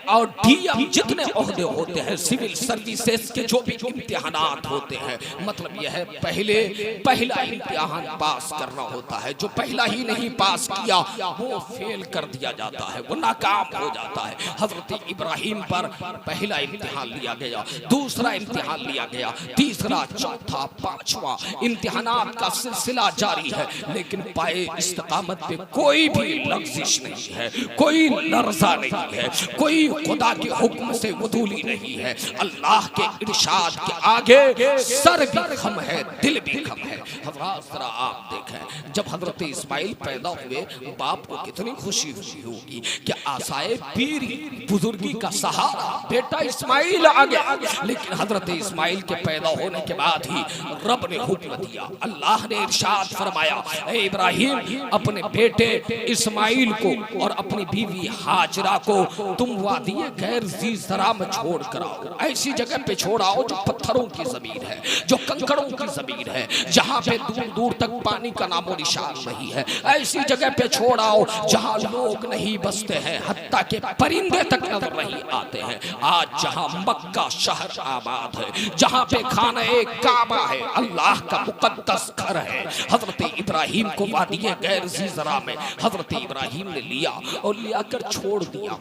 और DM जितने ओहदे होते हैं, सिविल सर्विसेज के जो भी इम्तिहानात होते हैं, मतलब यह है पहला इम्तिहान पास करना होता है। जो पहला ही नहीं पास किया वो फेल कर दिया जाता है, वो नाकाम हो जाता है। हजरत इब्राहीम पर पहला इम्तिहान लिया गया, दूसरा इम्तिहान लिया गया, तीसरा, चौथा, पांचवा इम्तिहानात का सिलसिला जारी है। लेकिन पाए इस्तिकामत पे कोई भी लग़्ज़िश नहीं है, कोई लर्ज़ा नहीं है, कोई खुदा के हुक्म से वदूली नहीं है। अल्लाह के इरशाद के आगे सर भी खम है, दिल भी खम है। हज़रात जरा आप देखें, जब हजरत इस्माइल पैदा हुए बाप को कितनी खुशी हुई होगी कि आसाए पीरी, बुजुर्गी का सहारा बेटा इस्माइल आ गया। लेकिन हजरत इस्माइल के पैदा होने के बाद ही रब ने हुक्म दिया, अल्लाह ने इरशाद फरमाया, ए इब्राहिम अपने बेटे इस्माइल को और अपनी बीवी हाजरा को तुम वादी गैर ज़ी ज़रा में छोड़ कर आओ। ऐसी जगह पे छोड़ आओ जो पत्थरों की जमीन है, जो कंकड़ों की जमीन है, जहाँ पे दूर दूर तक पानी का नामो निशान नहीं है। ऐसी जगह पे छोड़ आओ जहाँ लोग नहीं बसते हैं, हत्ता के परिंदे तक नजर नहीं आते हैं। आज जहाँ मक्का शहर आबाद है, जहाँ पे खाने काबा है, अल्लाह का मुकद्दस घर है, हजरत इब्राहीम को वादी गैर ज़ी ज़रा में हजरत इब्राहीम ने लिया और लिया कर छोड़ दिया।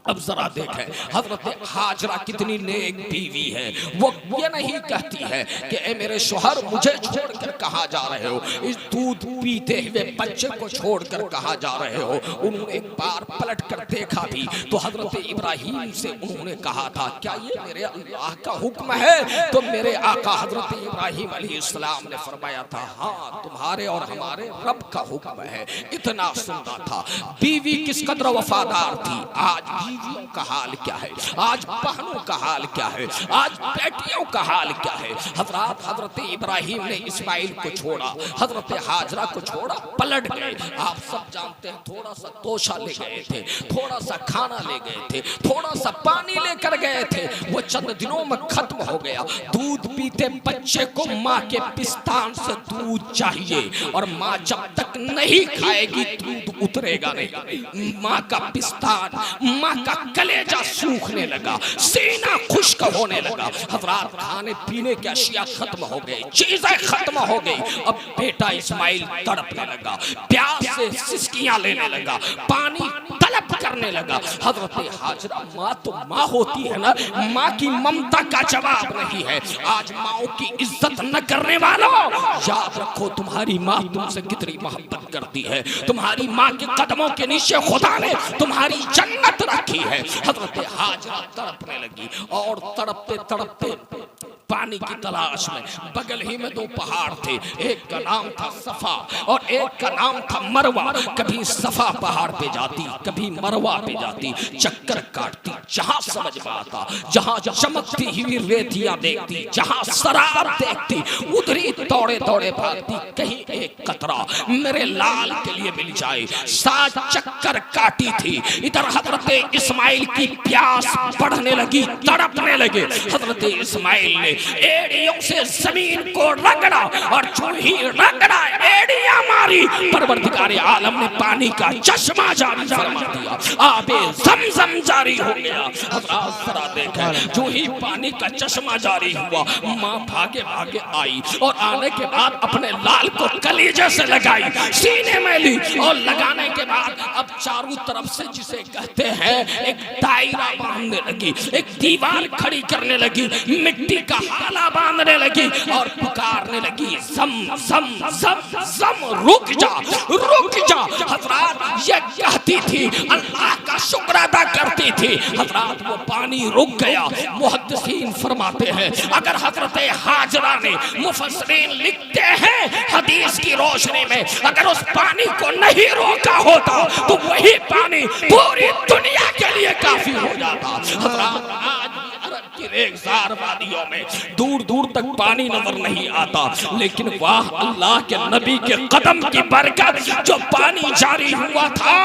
अब जरा देखें हजरत हाजरा कितनी नेक बीवी है। वो ये नहीं कहती है कि ए मेरे शोहर मुझे छोड़कर कहाँ जा रहे हो, इस दूध पीते हुए बच्चे को छोड़कर कहाँ जा रहे हो। उन्होंने एक बार पलट कर देखा भी तो हजरत इब्राहीम से उन्होंने कहा था, क्या ये मेरे अल्लाह का हुक्म है? तो मेरे आका हजरत इब्राहीम अलैहिस्सलाम ने फरमाया था, हाँ तुम्हारे और हमारे रब का हुक्म है। इतना सुनना था। बीवी किस कदर वफादार थी। आज बीवियों का हाल क्या है, आज बहनों का हाल क्या है, आज बेटियों का हाल क्या है। हजरत इब्राहीम ने इस्माइल को छोड़ा, हजरत हाजरा को छोड़ा, पलट गए। आप सब जानते हैं, थोड़ा सा तोशा ले गए थे, थोड़ा सा खाना ले गए थे, थोड़ा सा पानी लेकर गए थे, वो चंद दिनों में खत्म हो गया। दूध पीते बच्चे को माँ के पिस्तान से दूध चाहिए और माँ जब तक नहीं खाएगी दूध उतरेगा नहीं। माँ का पिस्तान, माँ का कलेजा सूखने लगा, सीना खुश्क होने लगा। हजरात खाने पीने की अशिया खत्म हो गई, चीजें खत्म हो गई। अब बेटा इस्माइल तड़पने लगा, प्यास से सिसकियां लेने लगा, पानी तलब करने लगा। हजरत हाजरा, माँ तो माँ होती है ना, माँ की ममता का जवाब नहीं है। आज माओ की इज्जत न करने वालों, याद रखो तुम्हारी माँ तुमसे कितनी मोहब्बत करती है। तुम्हारी माँ के कदमों के नीचे खुदा ने तुम्हारी जन्नत रखी है। हजरत हाजरा तड़पने लगी और तड़पते तड़पते पानी की तलाश में। बगल ही में दो पहाड़ थे, एक का नाम था सफा और एक का नाम था मरवा। कभी सफा पहाड़ पे जाती, कभी मरवा पे जाती, चक्कर काटती, जहां समझ में आता, जहां चमकती हुई रेतियां देखती, जहां शराब देखती, उधरी दौड़े दौड़े भागती, कहीं एक कतरा मेरे लाल के लिए मिल जाए। 7 चक्कर काटी थी। इधर हजरत इस्माइल की प्यास बढ़ने लगी, तड़पने लगे। हजरत इस्माइल ने एड़ियों से जमीन को रगड़ा और जो ही रगड़ा एड़ियां मारी, परवरदिगार आलम ने पानी का चश्मा जारी फरमा दिया, आबे ज़मज़म जारी हो गया। हज़रात जरा देखें, जो ही पानी का चश्मा जारी हुआ, माँ भागे भागे आई और आने के बाद अपने लाल को कलीजे से लगाई, सीने में ली और लगाने के बाद अब चारों तरफ से जिसे कहते हैं एक दायरा बांधने लगी, एक दीवार खड़ी करने लगी, मिट्टी का हाला बांधने लगी और पुकारने लगी, जम जम जम जम, रुक जा रुक जा। हजरात ये कहती थी, अल्लाह का शुक्र अदा करती थी। हजरात वो पानी रुक गया। मुहद्दिसीन फरमाते हैं, अगर हजरत हाजरा ने, मुफस्सिरीन लिखते हैं हदीस की रोशनी में, अगर उस पानी को नहीं रोका होता तो वही पानी पूरी दुनिया के लिए काफी हो जाता। हजरात आज की रेगिस्तान वादियों में दूर दूर तक पानी नजर नहीं आता, लेकिन वाह अल्लाह के नबी के कदम की बरकत, जो पानी जारी हुआ था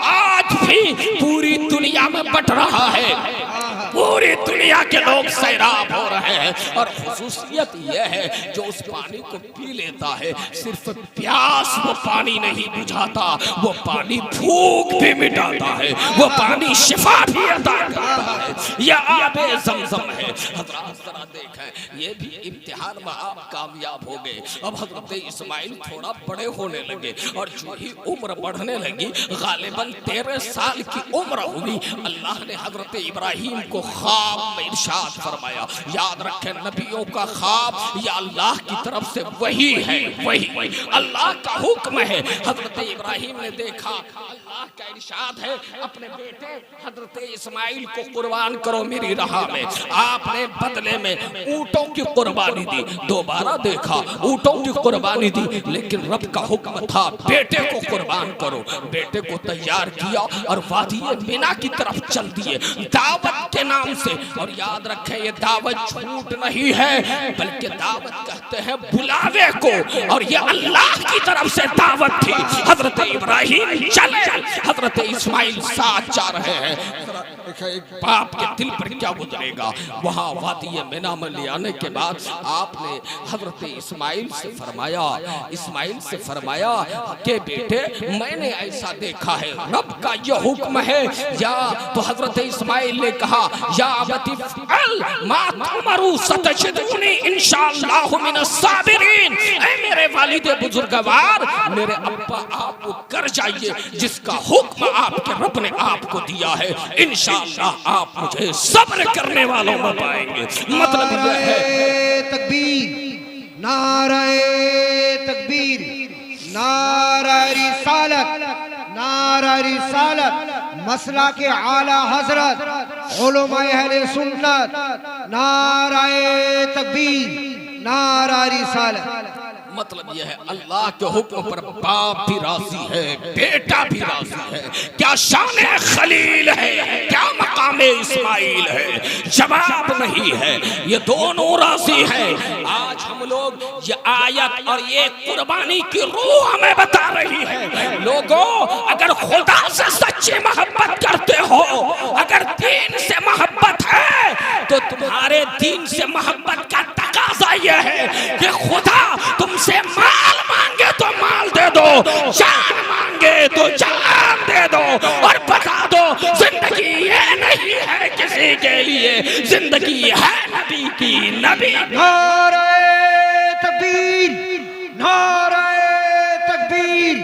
आज भी पूरी दुनिया में बट रहा है। पूरी दुनिया के लोग सैराब हो रहे हैं और खुसूसियत यह है, जो उस पानी को पी लेता है सिर्फ प्यास वो पानी नहीं बुझाता, वो पानी भूख भी मिटाता है, वो पानी शिफा भी अता करता है। यह आबे ज़मज़म है। हज़रात जरा देखें, ये भी इम्तिहान में आप कामयाब हो गए। अब हज़रत इस्माइल थोड़ा बड़े होने लगे और जो ही उम्र बढ़ने लगी, गालिबन 13 साल की उम्र हुई, अल्लाह ने हज़रत इब्राहीम को ख्वाब में इरशाद फरमाया। याद रखें, नबियों का ख्वाब या अल्लाह की तरफ से वही है, वही अल्लाह का हुक्म है। हजरत इब्राहीम ने देखा, अल्लाह का इरशाद है, अपने बेटे हजरत इस्माइल को कुर्बान करो मेरी राह में। आपने बदले में ऊंटों की कुर्बानी दी। दोबारा देखा, ऊंटों की कुर्बानी दी, लेकिन रब का हुक्म था बेटे को कुर्बान करो। बेटे को तैयार किया और वादी मिना की तरफ चल दिए दावत के नाम से। और याद रखें, ये दावत झूठ नहीं है, बल्कि दावत कहते हैं बुलावे को, और ये अल्लाह की तरफ से दावत थी। हजरत इब्राहीम चले, हजरत इस्माइल साथ जा रहे हैं। बाप के दिल पर क्या गुजरेगा। वहां वादी मिना में ले आने के बाद आपने हजरत इस्माइल से फरमाया कि बेटे मैंने ऐसा देखा है, रब का यह हुक्म है। या तो हजरत इस्माइल ने कहा, या अबती फ़अल मा तुमरू सतजदूनी इंशाअल्लाहु मिनस साबिरीन। ऐ मेरे वालिद बुजुर्गवार, मेरे अब्बा आप वो कर जाइए जिसका हुक्म आपके रब ने आपको दिया है, इंशाअल्लाह आप मुझे सब्र करने वालों में पाएंगे। मतलब यह है, तकबीर, नाराए तकबीर, नाराए रिसालत, नाराए रिसालत, मसला के आला हजरत उलमाए अहले सुन्नत, नाराए तकबीर, नाराए रिसालत। मतलब यह है, अल्लाह के हुक्म पर बाप भी राजी है, बेटा भी राजी है। क्या शान खलील है, क्या मकाम इस्माइल है, जवाब नहीं है। ये दोनों राजी हैं। आज हम लोग ये आयत और ये कुर्बानी की रूह हमें बता रही है। लोगों, अगर खुदा से सच्ची मोहब्बत करते हो, अगर दीन से मोहब्बत है, तो तुम्हारे दीन से मोहब्बत का तकाजा यह है कि खुदा तुमसे माल मांगे तो माल दे दो, जान मांगे तो जान दे दो, और बता दो जिंदगी ये नहीं है किसी के लिए, जिंदगी है नबी की। नबी। नारे तकबीर, नारे तकबीर,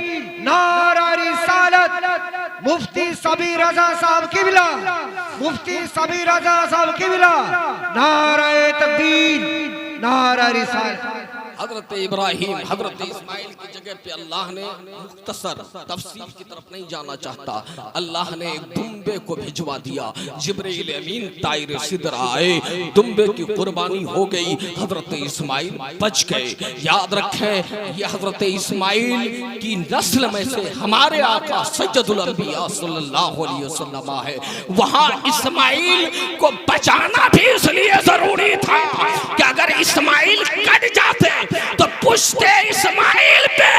नारा रिसालत। मुफ्ती सबीर रजा साहब किबला, मुफ्ती सबीर रजा साहब किबला, नारे तकबीर, नारा रिसालत। हजरत इब्राहिम हजरत इस्माइल की जगह पे अल्लाह ने मुख्तसर तफसील की तरफ नहीं जाना चाहता, अल्लाह ने एक दुम्बे को भिजवा दिया। जिब्रील अमीन तायर सिदर आए, दुम्बे की कुर्बानी हो गई, हजरत इस्माइल बच गए। याद रखें ये हजरत इस्माइल की नस्ल में से हमारे आका सैयदुल अंबिया सल्लल्लाहु अलैहि वसल्लम है। वहां इस्माइल को बचाना भी इसलिए जरूरी था कि अगर इस्माइल कट जाते तो पुश्ते इस्माइल पे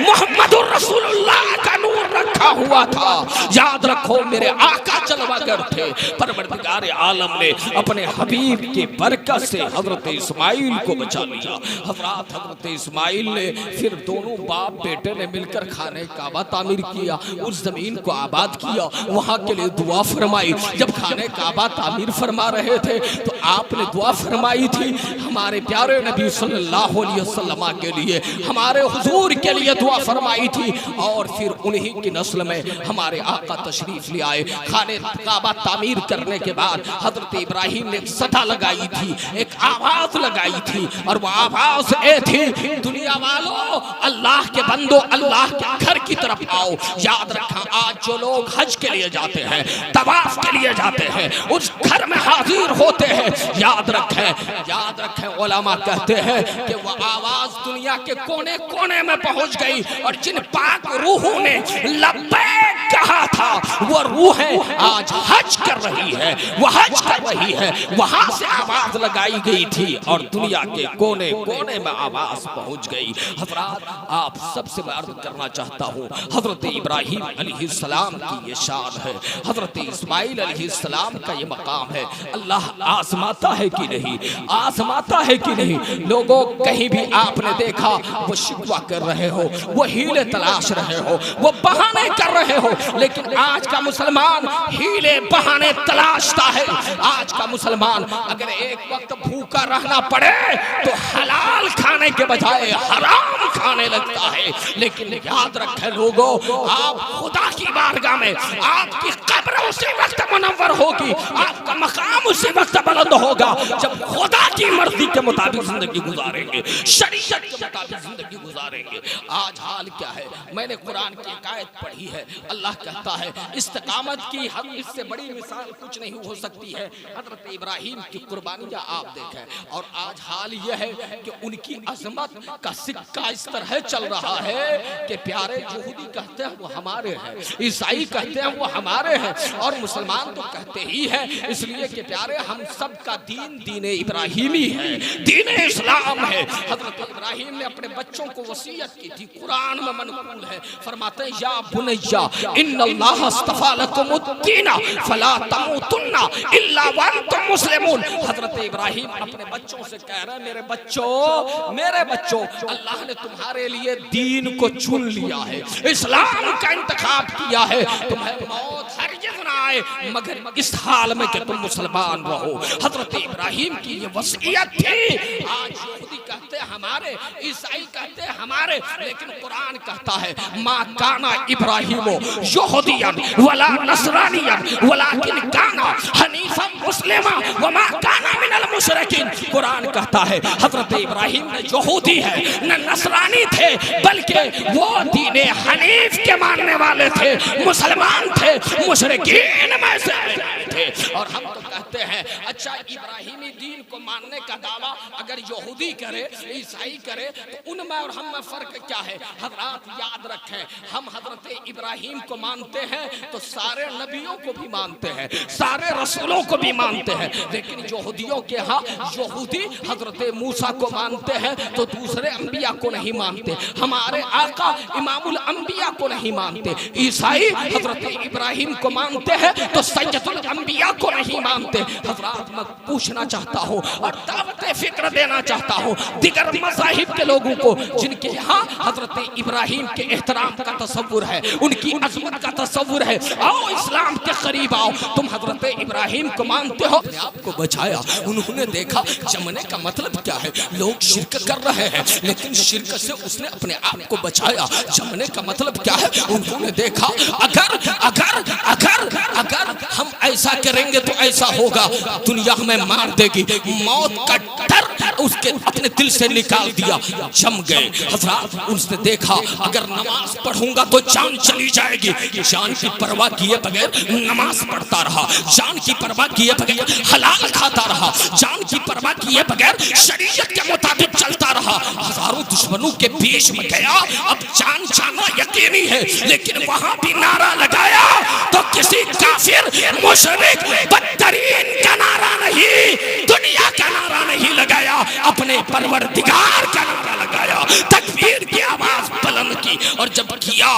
मोहम्मदुर रसूलुल्लाह का नूर रखा हुआ था। याद रखो मेरे आका जलवागर थे, परवरदिगार आलम ने अपने हबीब की बरकत से हजरत इस्माइल को बचा लिया। हजरत इस्माइल ने फिर दोनों बाप बेटे ने मिलकर खाने काबा तामीर किया, उस जमीन को आबाद किया, वहां के लिए दुआ फरमाई। जब खाने काबा तामीर फरमा रहे थे तो आपने दुआ फरमाई थी हमारे प्यारे नबी सल्लल्लाहु अलैहि वसल्लम के लिए, हमारे हुजूर के लिए दुआ फरमाई थी। और फिर उन्हीं की नस्ल में हमारे आका तशरीफ ले आए। खाने काबा तामीर करने के बाद हजरत इब्राहिम ने एक सदा लगाई थी, एक आवाज लगाई थी, और वो आवाज ये थी, दुनिया वालों अल्लाह के बंदो अल्लाह के घर की तरफ आओ। याद रखा आज जो लोग हज के लिए जाते हैं, तवाफ के लिए जाते हैं, उस घर में हाजिर होते हैं, याद रखें उलमा कहते हैं कि वह आवाज दुनिया के कोने कोने में पहुंच गई, और जिन पाक रूहों ने लब्बैक कहा था वो रूहें आज हज कर रही है, वो हज कर रही है। वहां से आवाज लगाई गई थी और दुनिया के कोने कोने में आवाज पहुंच गई। हजरात आप सबसे मैं अर्ज करना चाहता हूँ, हजरत इब्राहिम अलैहिस्सलाम की ये शान है, हजरत इस्माइल अलैहिस्सलाम का ये मकाम है। अल्लाह आजमाता है कि नहीं, आजमाता है कि नहीं। लोगों कहीं भी आपने देखा वो शिकवा कर रहे हो, वो हीले तलाश रहे हो, वो बहाने कर रहे हो, लेकिन आज का मुसलमान हीले बहाने तलाशता है। आज का मुसलमान अगर एक वक्त भूखा रहना पड़े तो हलाल खाने के बजाय हराम खाने लगता है। लेकिन याद रखें लोगों, आप खुदा की बारगाह में आपकी कब्र उसी वक्त मुनव्वर होगी, आपका मकाम उसी वक्त बुलंद होगा जब खुदा की मर्जी के मुताबिक जिंदगी गुजारेंगे, शरीयत के मुताबिक जिंदगी गुजारेंगे। आज हाल क्या है, मैंने कुरान की एक आयत पढ़ी है, अल्लाह कहता है इस्तिकामत की हम इससे बड़ी मिसाल कुछ नहीं हो सकती है। हजरत इब्राहिम की कुर्बानियां आप देखें, और आज हाल यह है कि उनकी अजमत का सिक्का इस तरह चल रहा है कि प्यारे यहूदी कहते हैं वो हमारे हैं, ईसाई कहते हैं वो हमारे हैं, और मुसलमान तो कहते ही हैं। इसलिए कि प्यारे हम सब का दीन दीन इब्राहिमी है, दीन इस्लाम है। हजरत इब्राहिम ने अपने बच्चों को वसीयत की थी, कुरान में मनकूल है, फरमाते हैं या बुनैया इन्नल्लाह अस्तफा लकुमुद्दीन फला तमूतुन्ना इल्ला व अंतुम मुस्लिमून। हजरत इब्राहिम अपने बच्चों से कह रहे हैं मेरे बच्चों अल्लाह ने तुम्हारे लिए दीन को चुन लिया है, इस्लाम का इंतखाब किया है, तुम्हें मौत हरगिज़ ना आए मगर इस हाल में कि तुम मुसलमान रहो। हजरत इब्राहिम की ये वसीयत थी। आज यहूदी कहते हैं हमारे, ईसाई कहते हैं हमारे, लेकिन कुरान कहता है मा काना इब्राहिमो यहूदियन वला नसरानियन वलाकिन काना हनीफन मुस्लिमा व मा काना मिनल मुशरिकीन। कुरान कहता है हजरत इब्राहिम न यहूदी है न नसरानी थे, बल्कि वो दीन हनीफ के मानने वाले थे, मुसलमान थे, मुशरिकीन में से थे। और हम तो कहते हैं अच्छा इब्राहिमी दीन को मानने का दावा अगर यहूदी करे, ईसाई करे, तो उनमें और हम में फर्क क्या है। हजरात याद रखें, हम हजरत इब्राहिम को मानते हैं तो सारे नबियों को भी मानते हैं, सारे रसूलों को भी मानते हैं, लेकिन यहूदियों के यहाँ यहूदी हजरत मूसा को मानते हैं तो दूसरे अंबिया को नहीं मानते, हमारे आका इमामुल अंबिया को नहीं मानते। ईसाई हजरत इब्राहिम को मानते हैं तो सैयदुल अंबिया को नहीं मानते। हजरात मैं पूछना चाहता हूँ और दावत फिक्र देना चाहता हूँ दिगर मज़ाहिब के लोगों को जिनके यहाँ हजरत इब्राहिम के एहतराम का तसव्वुर है, उनकी अज़मत का तसव्वुर है, आओ इस्लाम के करीब आओ। तुम हजरत इब्राहिम को मानते हो, आपको बचाया, उन्होंने देखा जमने का मतलब क्या है। लोग शिर्क कर रहे हैं लेकिन शिर्क से उसने अपने आप को बचाया। जमने का मतलब क्या है, उन्होंने देखा अगर अगर अगर अगर हम ऐसा ऐसा करेंगे तो ऐसा होगा, दुनिया हमें मार देगी। मौत का डर उसके अपने दिल से निकाल दिया, जम गए। हजरात उसने देखा अगर नमाज पढ़ूंगा तो जान चली जाएगी, जान की परवाह किए बगैर नमाज पढ़ता रहा, जान की परवाह किए बगैर हलाल खाता रहा, जान की परवाह किए बगैर शरीयत के मुताबिक चलता रहा। हजारों दुश्मनों के बीच में गया, अब जान जाना यकीनी है, लेकिन वहां भी नारा लगाया तो किसी काफिर मुशरिक बदतरीन का नारा नहीं, दुनिया का नारा नहीं लगाया, अपने परवरदिगार का नारा लगाया, तकबीर की आवाज बुलंद की। और जब किया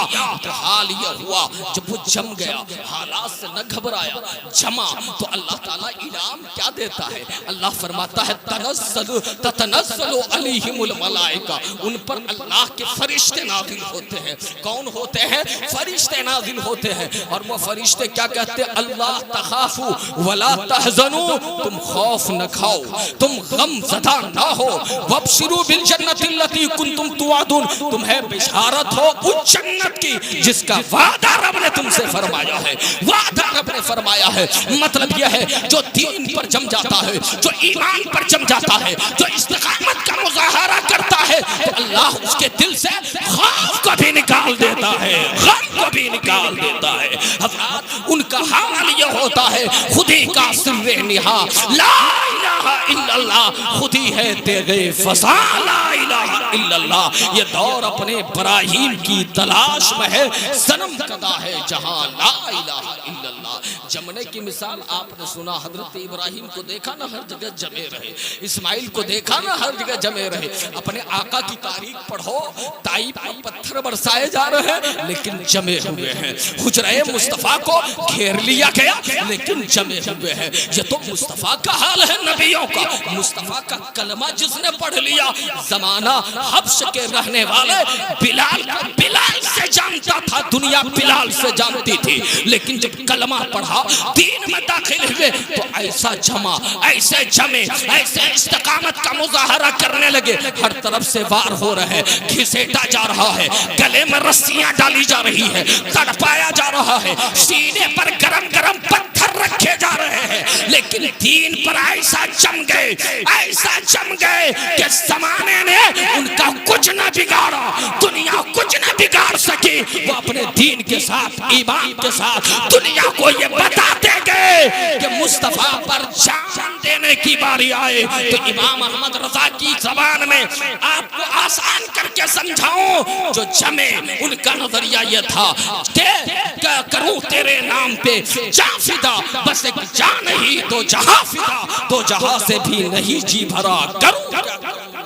तो हाल यह हुआ, जब वो जम गया, हालात से न घबराया, जमा, तो अल्लाह ताला इनाम क्या देता है? अल्लाह फरमाता है ततनज़्ज़लु अलैहिमुल मलाइका, उन पर अल्लाह के फरिश्ते नाज़िल होते हैं। कौन होते हैं? फरिश्ते नाज़िल होते हैं। और वो फरिश्ते क्या कहते हैं? अल्लाह तखाफू वला तहज़नू, तुम खौफ न खाओ, तुम गम ज़दा ना हो, वबशिरू बिल जन्नति लती कुंतुम तुआदून, तुम्हें बिशारत हो उस जन्नत की जिसका वादा रब ने तुमसे फरमाया है, वादा रब ने फरमाया है। मतलब यह है जो दीन पर जम जाता है, जो ईमान पर जम जाता है, जो इस्तिकामत का मुजाहरा करता है, तो अल्लाह उसके दिल से खौफ को भी निकाल देता है, गम को भी निकाल देता है। हज़रात उनका हाल यह होता है, खुदी का सिर्रे निहा, ला इलाहा इल्लल्लाह, खुदी है तेरे फसा, ला इलाहा इल्लल्लाह। ये दौर अपने इब्राहिम की तलाश में है, सनम कदा है जहां ला इलाहा इल्लल्लाह। जमने की मिसाल आपने सुना, हजरत इब्राहिम को देखा ना हर जगह जमे रहे, इस्माइल को देखा ना हर जगह जमे रहे। अपने आका की तारीख पढ़ो, ताइफ में पत्थर बरसाए जा रहे हैं लेकिन जमे हुए हैं, हुजरे मुस्तफा को घेर लिया गया लेकिन जमे हुए हैं। ये तो मुस्तफा का हाल है नबियों का। मुस्तफा का कलमा जिसने पढ़ लिया, जमाना हब्श के रहने वाले बिलाल को बिलाल से जानता था, दुनिया बिलाल से जानती थी, लेकिन जब कलमा पढ़ा, दीन में दाखिल हुए, तो ऐसा जमा, ऐसे जमे, ऐसे इस्तिकामत का मुजाहरा करने लगे। हर तरफ से वार हो रहे हैं, घिसेटा जा रहा है, गले में रस्सियां डाली जा रही है, तड़पाया जा रहा है, सीने पर गरम गरम पत्थर रखे जा रहे हैं, लेकिन दीन पर ऐसा जम गए, ऐसा जम गए कि जमाने ने उनका कुछ न बिगाड़ा, दुनिया कुछ न बिगाड़ सकी। वो अपने दीन के साथ, ईमान के साथ दुनिया को ये बताते गए कि मुस्तफा पर जान देने की बारी आए। तो इमाम अहमद रजा की जबान में आपको आसान करके समझाऊं, जो जमे उनका नजरिया ये था कि करूं तेरे नाम पे जाफिदा, बस एक जान ही दो जहां फिदा, दो जहां से भी नहीं जी भरा, करूं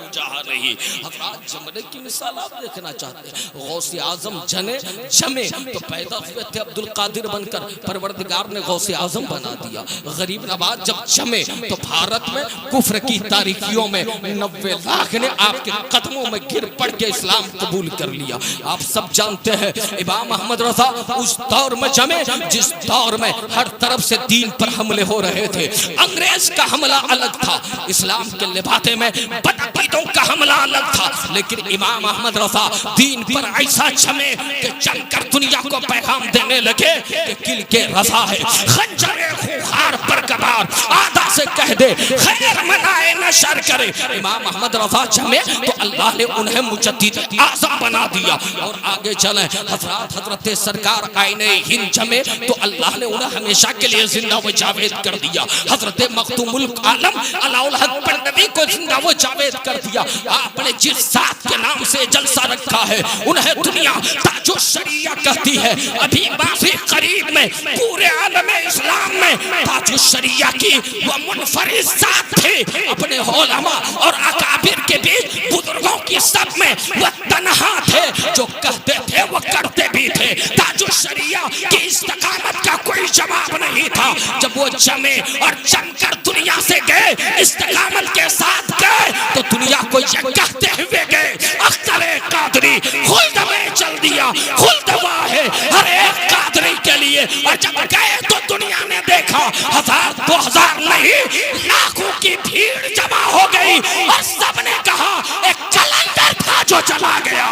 जहां नहीं। हज़रात जमने की मिसाल आप देखना चाहते हैं, गौसे आजम जमे तो पैदा हुए थे अब्दुल कादिर बनकर, परवरदिगार ने गौसे आजम बना दिया। गरीब नवाज जब जमे तो भारत में कुफ्र की तारीखियों में 90 लाख ने आपके कदमों में गिर पड़ के इस्लाम कबूल कर लिया। आप सब जानते हैं इमाम अहमद रजा उस दौर में जमे जिस दौर में हर तरफ से दीन पर हमले हो रहे थे। अंग्रेज का हमला अलग था, इस्लाम के लिबाते में बदअकीदों का हमला अलग था, लेकिन इमाम अहमद रजा दीन पर ऐसा जमे कि जमकर दुनिया को पैगाम देने लगे कि किल के रजा है, खंजरे खूंखार पर कबार, आधा से कह दे खैर मनाए न शर करे। इमाम अहमद रजा जमे तो अल्लाह ने उन्हें मुजद्दिद आज़म बना दिया। और आगे चले हजरत सरकार आईने हिंद जमे तो अल्लाह ने उन्हें हमेशा के लिए जिंदा व जावेद कर दिया। हजरत मखदूमुल आलम अलाउल हक पन्नवी को जिंदा व जावेद कर दिया। आपने जिस साथ के नाम से जलसा रखा है उन्हें दुनिया ताजो शरिया कहती है। अभी बासी करीब में पूरे आलम इस्लाम में ताजो शरिया की वो मुनफरिद साथ थे। अपने उलमा और अकाबिर के बीच बुजुर्गों की सब में वो तन्हा थे, जो कहते थे वो करते भी थे। ताजो शरिया की इस्तिकामत का कोई जवाब नहीं था। जब वो जमे और जमकर दुनिया से गए, इस्तिकामत के साथ गए, तो दुनिया को ये कहते हुए गए अख्तरे कादरी खुल्द में चल दिया, खुल्द वाहे हर एक कादरी के लिए। और जब गए तो दुनिया ने देखा 1000 2000 नहीं लाखों की भीड़ जमा हो गई और सबने कहा एक कलंदर था जो चला गया,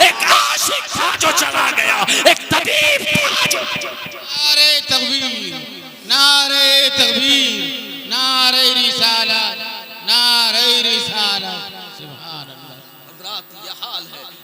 एक आशिक था जो चला गया, एक तबीब था जो। नारे तकबीर, नारे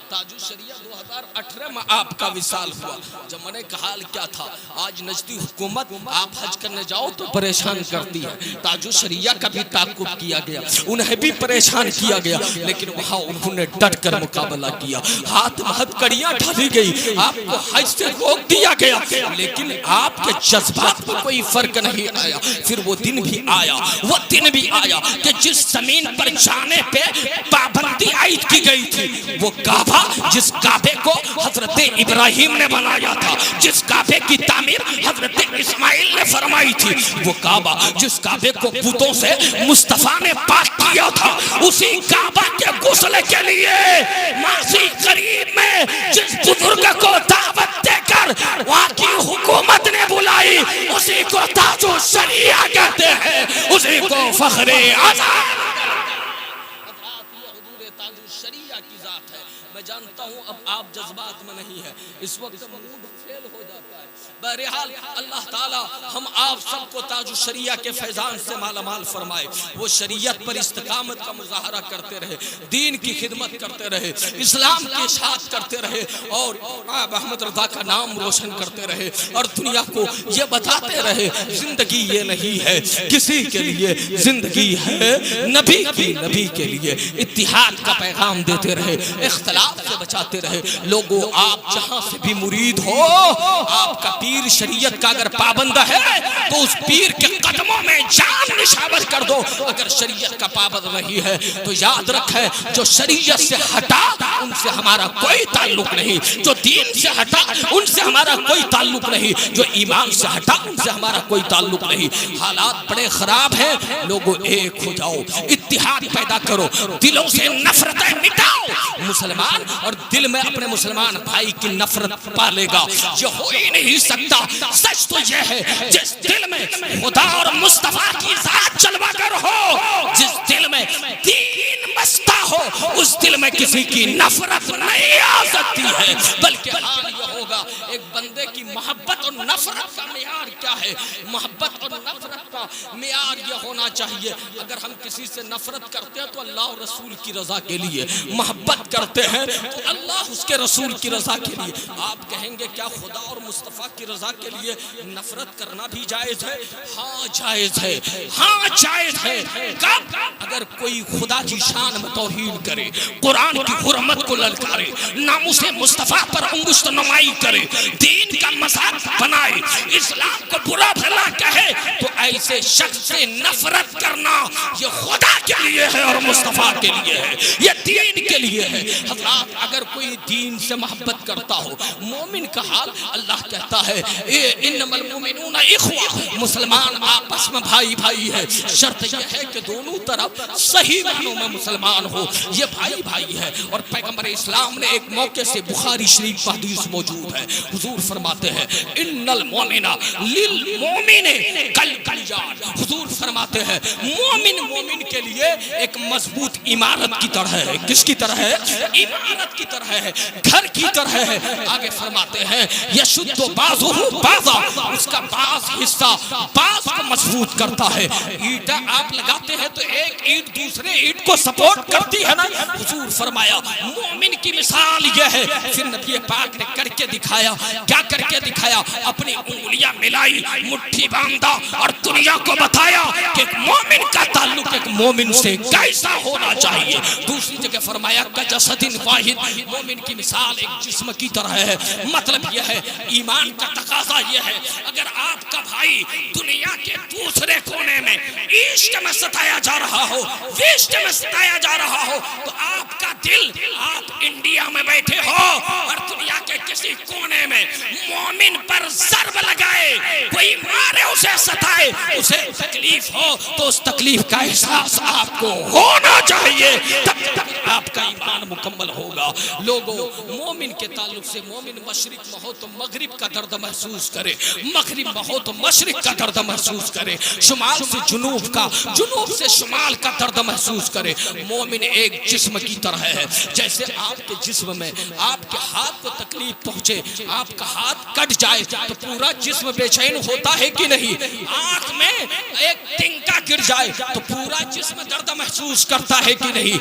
ताजुश शरिया 2018 में आपका विशाल हुआ। जब मैंने कहा क्या था, आज नजदी हुकूमत आप हज करने जाओ तो परेशान करती है। ताजुश शरिया का भी ताकुब किया गया, उन्हें भी परेशान किया गया, लेकिन वहां उन्होंने डट कर मुकाबला किया। हाथ में हथकड़ियां ढाली गई, आपको हज से रोक दिया गया, लेकिन आपके जज्बात में कोई फर्क नहीं आया। फिर वो दिन भी आया, वो दिन भी आया कि जिस जमीन पर जाने पे पाबंदी आयद की गई थी, वो काबा जिस काबे को हजरत इब्राहिम ने बनाया था, जिस काबे की तामीर हजरत इस्माइल ने फरमाई थी, वो काबा जिस काबे को पुतों से मुस्तफा ने पाक किया था, उसी काबा के गुस्ल के लिए माजी करीब में जिस बुजुर्ग को दावत देकर वहां की हुकूमत ने बुलाई, उसी को ताजुश शरिया कहते हैं, उसी को फख्रे आज़ाद। मैं जानता हूं अब आप जज्बात में नहीं है, इस वक्त मूड फेल हो जाता है। बहरहाल अल्लाह ताला हम आप सबको ताजुश शरिया के फैजान से मालामाल फरमाए। वो शरीयत पर इस्तिकामत का मुजाहरा करते रहे, दीन की खिदमत करते रहे, इस्लाम की इशाअत करते रहे और आप अहमद रज़ा का नाम रोशन करते रहे और दुनिया को ये बताते रहे जिंदगी ये नहीं है किसी के लिए, जिंदगी है नबी के लिए। इत्तिहाद का पैगाम देते रहे, इख्तिलाफ से बचाते रहे। लोगों, आप जहां से भी मुरीद हो, आपका पीर शरीयत का अगर पाबंद है तो उस पीर के कदमों में जान निशावर कर दो। अगर शरीयत का पाबंद नहीं है तो याद रखे, जो शरीयत से हटा उनसे हमारा कोई ताल्लुक नहीं, जो दीन से हटा उनसे हमारा कोई ताल्लुक नहीं, जो ईमान से हटा उनसे हमारा कोई ताल्लुक नहीं। हालात बड़े खराब हैं, लोगों एक हो जाओ, इत्तिहाद पैदा करो, दिलों से नफरतें मिटाओ। मुसलमान और दिल में अपने मुसलमान भाई की नफरत पालेगा, ये हो ही नहीं सकता। सच तो यह है, जिस दिल में खुदा और मुस्तफा की जात जलवागर हो, जिस दिल में दीन बसता हो, उस दिल में किसी की नफरत नहीं आ सकती है। बल्कि हाल यह होगा, एक बंदे की मोहब्बत और नफरत का मियार क्या है? मोहब्बत और नफरत का मियार यह होना चाहिए, अगर हम किसी से नफरत करते हैं तो अल्लाह और रसूल की रजा के लिए, मोहब्बत करते हैं तो अल्लाह उसके रसूल की रजा के लिए। आप कहेंगे क्या खुदा और मुस्तफा की रजा के लिए नफरत करना भी जायज है? हाँ जायज है, हाँ जायज है। कब? अगर कोई खुदा की शान में तौहीन करे, कुरान की हुर्मत को ललकारे, नामुसे मुस्तफा पर अंगुष्ठ नुमाई करे, दीन का मजाक बनाए, इस्लाम को बुरा भला कहे, तो ऐसे शख्स से नफरत करना ये खुदा के लिए है और मुस्तफा के लिए है, ये दीन के लिए है। हज़रात, अगर कोई दीन से मोहब्बत करता हो, मोमिन का हाल अल्लाह कहता है इन्नमल मुमिनूना इख्वा, मुसलमान आपस में भाई भाई है। शर्त यह है कि दोनों तरफ सही मानों में मुसलमान हो, ये भाई भाई है। और पैगंबर इस्लाम ने एक मौके से बुखारी शरीफ में हदीस मौजूद है, हुजूर फरमाते हैं इन्नल मोमिना लिल मोमिने कल कलजान। हुजूर फरमाते हैं मोमिन मोमिन के लिए एक मजबूत इमारत की तरह है। किसकी तरह है? इमारत की तरह है, घर की तरह है। आगे फरमाते हैं यशुद्दु बाज़ुहु बाज़ा, उसका बाज़ हिस्सा बाज़ को मजबूत करता है। ईंट आप लगाते हैं तो एक ईंट दूसरे ईंट को सपोर्ट करती है ना। हुजूर फरमाया मोमिन की मिसाल यह है। फिर नबी पाक ने करके दिखाया। क्या करके दिखाया? अपनी उंगलियां मिलाई, मुट्ठी बांधा और दुनिया को बताया कि एक मोमिन का ताल्लुक एक मोमिन से कैसा होना चाहिए। दूसरी जगह फरमाया कजसदिन वाहिद, मोमिन की मिसाल एक जिस्म की तरह है। मतलब यह है, ईमान का तकाजा यह है, अगर आपका भाई दुनिया के दूसरे कोने में इश्क में सताया जा रहा हो, विश्क में सताया जा रहा हो, तो आपका दिल, आप इंडिया में बैठे हो और दुनिया के किसी कोने में मोमिन पर ज़र्ब लगाए, कोई मारे, उसे सताए, उसे तकलीफ हो, तो उस तकलीफ का एहसास आपको होना चाहिए, तब आपका ईमान मुकम्मल होगा। लोगों, मोमिन के ताल्लुक से मोमिन मशरिक में हो तो मगरिब का दर्द महसूस करे, मगरिब में हो तो मशरिक का दर्द महसूस करे, शुमाल से जुनूब का, जुनूब से शुमाल का दर्द महसूस करे। मोमिन एक जिस्म की तरह है। जैसे आपके जिस्म में आपके हाथ को तकलीफ पहुंचे, आपका हाथ कट जाए तो पूरा जिस्म बेचैन होता है कि नहीं? आंख में एक तिनका गिर जाए तो पूरा जिस्म दर्द महसूस करता है कि नहीं?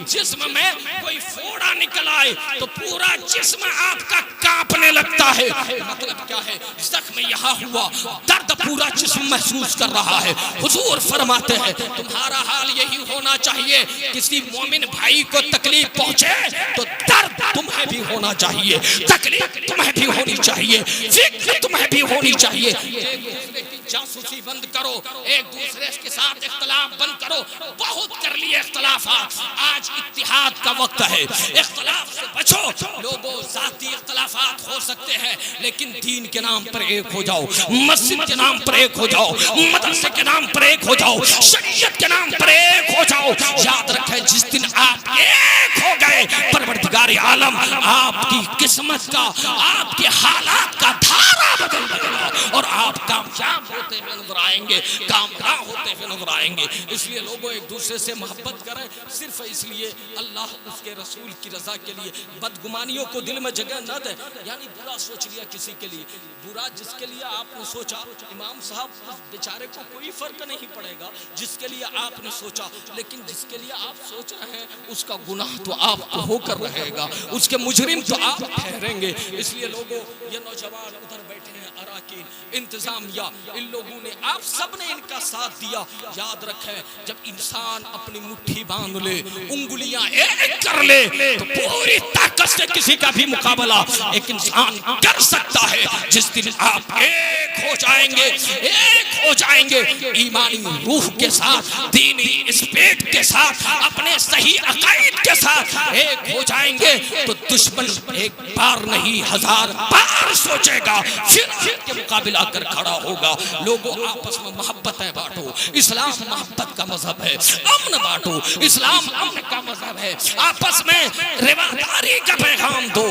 जिस्म में कोई फोड़ा निकल आए तो पूरा जिस्म आपका कांपने लगता है। मतलब क्या है? जख्म यहाँ हुआ, दर्द पूरा जिस्म महसूस कर रहा है। हुजूर फरमाते हैं तुम्हारा हाल यही होना चाहिए। किसी मोमिन भाई को तकलीफ पहुंचे तो दर्द तुम्हें भी होना चाहिए, तकलीफ तुम्हें भी होनी चाहिए, फिक्र तुम्हें भी होनी चाहिए। एक दूसरे की जासूसी बंद करो, एक दूसरे के साथ इख्तलाफ बंद करो। बहुत कर लिए इख्तलाफात, आज इत्तिहाद का वक्त है। इख्तलाफ से बचो लोगों, जाती इख्तलाफात हो सकते हैं लेकिन दीन के नाम पर एक हो जाओ, मस्जिद के नाम पर एक हो जाओ, मदरसे के नाम पर एक हो जाओ, शरीयत के नाम पर एक हो जाओ। याद रखें जिस दिन आप एक हो गए परवरदिगार आलम आपकी किस्मत का, आपके हालात का धारा बदल देगा और आप कामयाब होते हुए नजर आएंगे, कामयाब होते हुए नजर आएंगे। इसलिए लोगों एक दूसरे से मोहब्बत करें, सिर्फ इसलिए अल्लाह उसके रसूल की रजा के लिए। बदगुमानियों को दिल में जगह न दे, यानी बुरा सोच लिया किसी के लिए, बुरा जिसके लिए आपने सोचा इमाम साहब बेचारे को कोई फर्क नहीं पड़ेगा जिसके लिए आपने सोचा, लेकिन जिसके लिए आप सोच रहे हैं उसका गुनाह तो आपको होकर रहेगा, उसके मुजरिम तो आप ठहरेंगे। इसलिए लोगों, ये नौजवान उधर बैठे हैं अराकीन, इंतजामिया, इन लोगों ने, आप सब ने इनका साथ दिया। याद रखें जब इंसान अपनी मुट्ठी बांध ले, उंगलियां एक कर ले तो पूरी ताकत से किसी का भी मुकाबला एक इंसान कर सकता है। जिस दिन आप एक हो जाएंगे, एक हो जाएंगे ईमानी रूह के साथ, दीनी स्पिरिट के साथ, अपने सही अकायद के साथ एक हो जाएंगे तो दुश्मन एक बार नहीं 1000 बार सोचेगा, फिर के मुकाबला कर खड़ा होगा। लोगों आपस में मोहब्बतें बांटो, इस्लाम मोहब्बत का मजहब है। अमन बांटो, इस्लाम अमन का मजहब है। आपस में रिवादारी का पैगाम दो,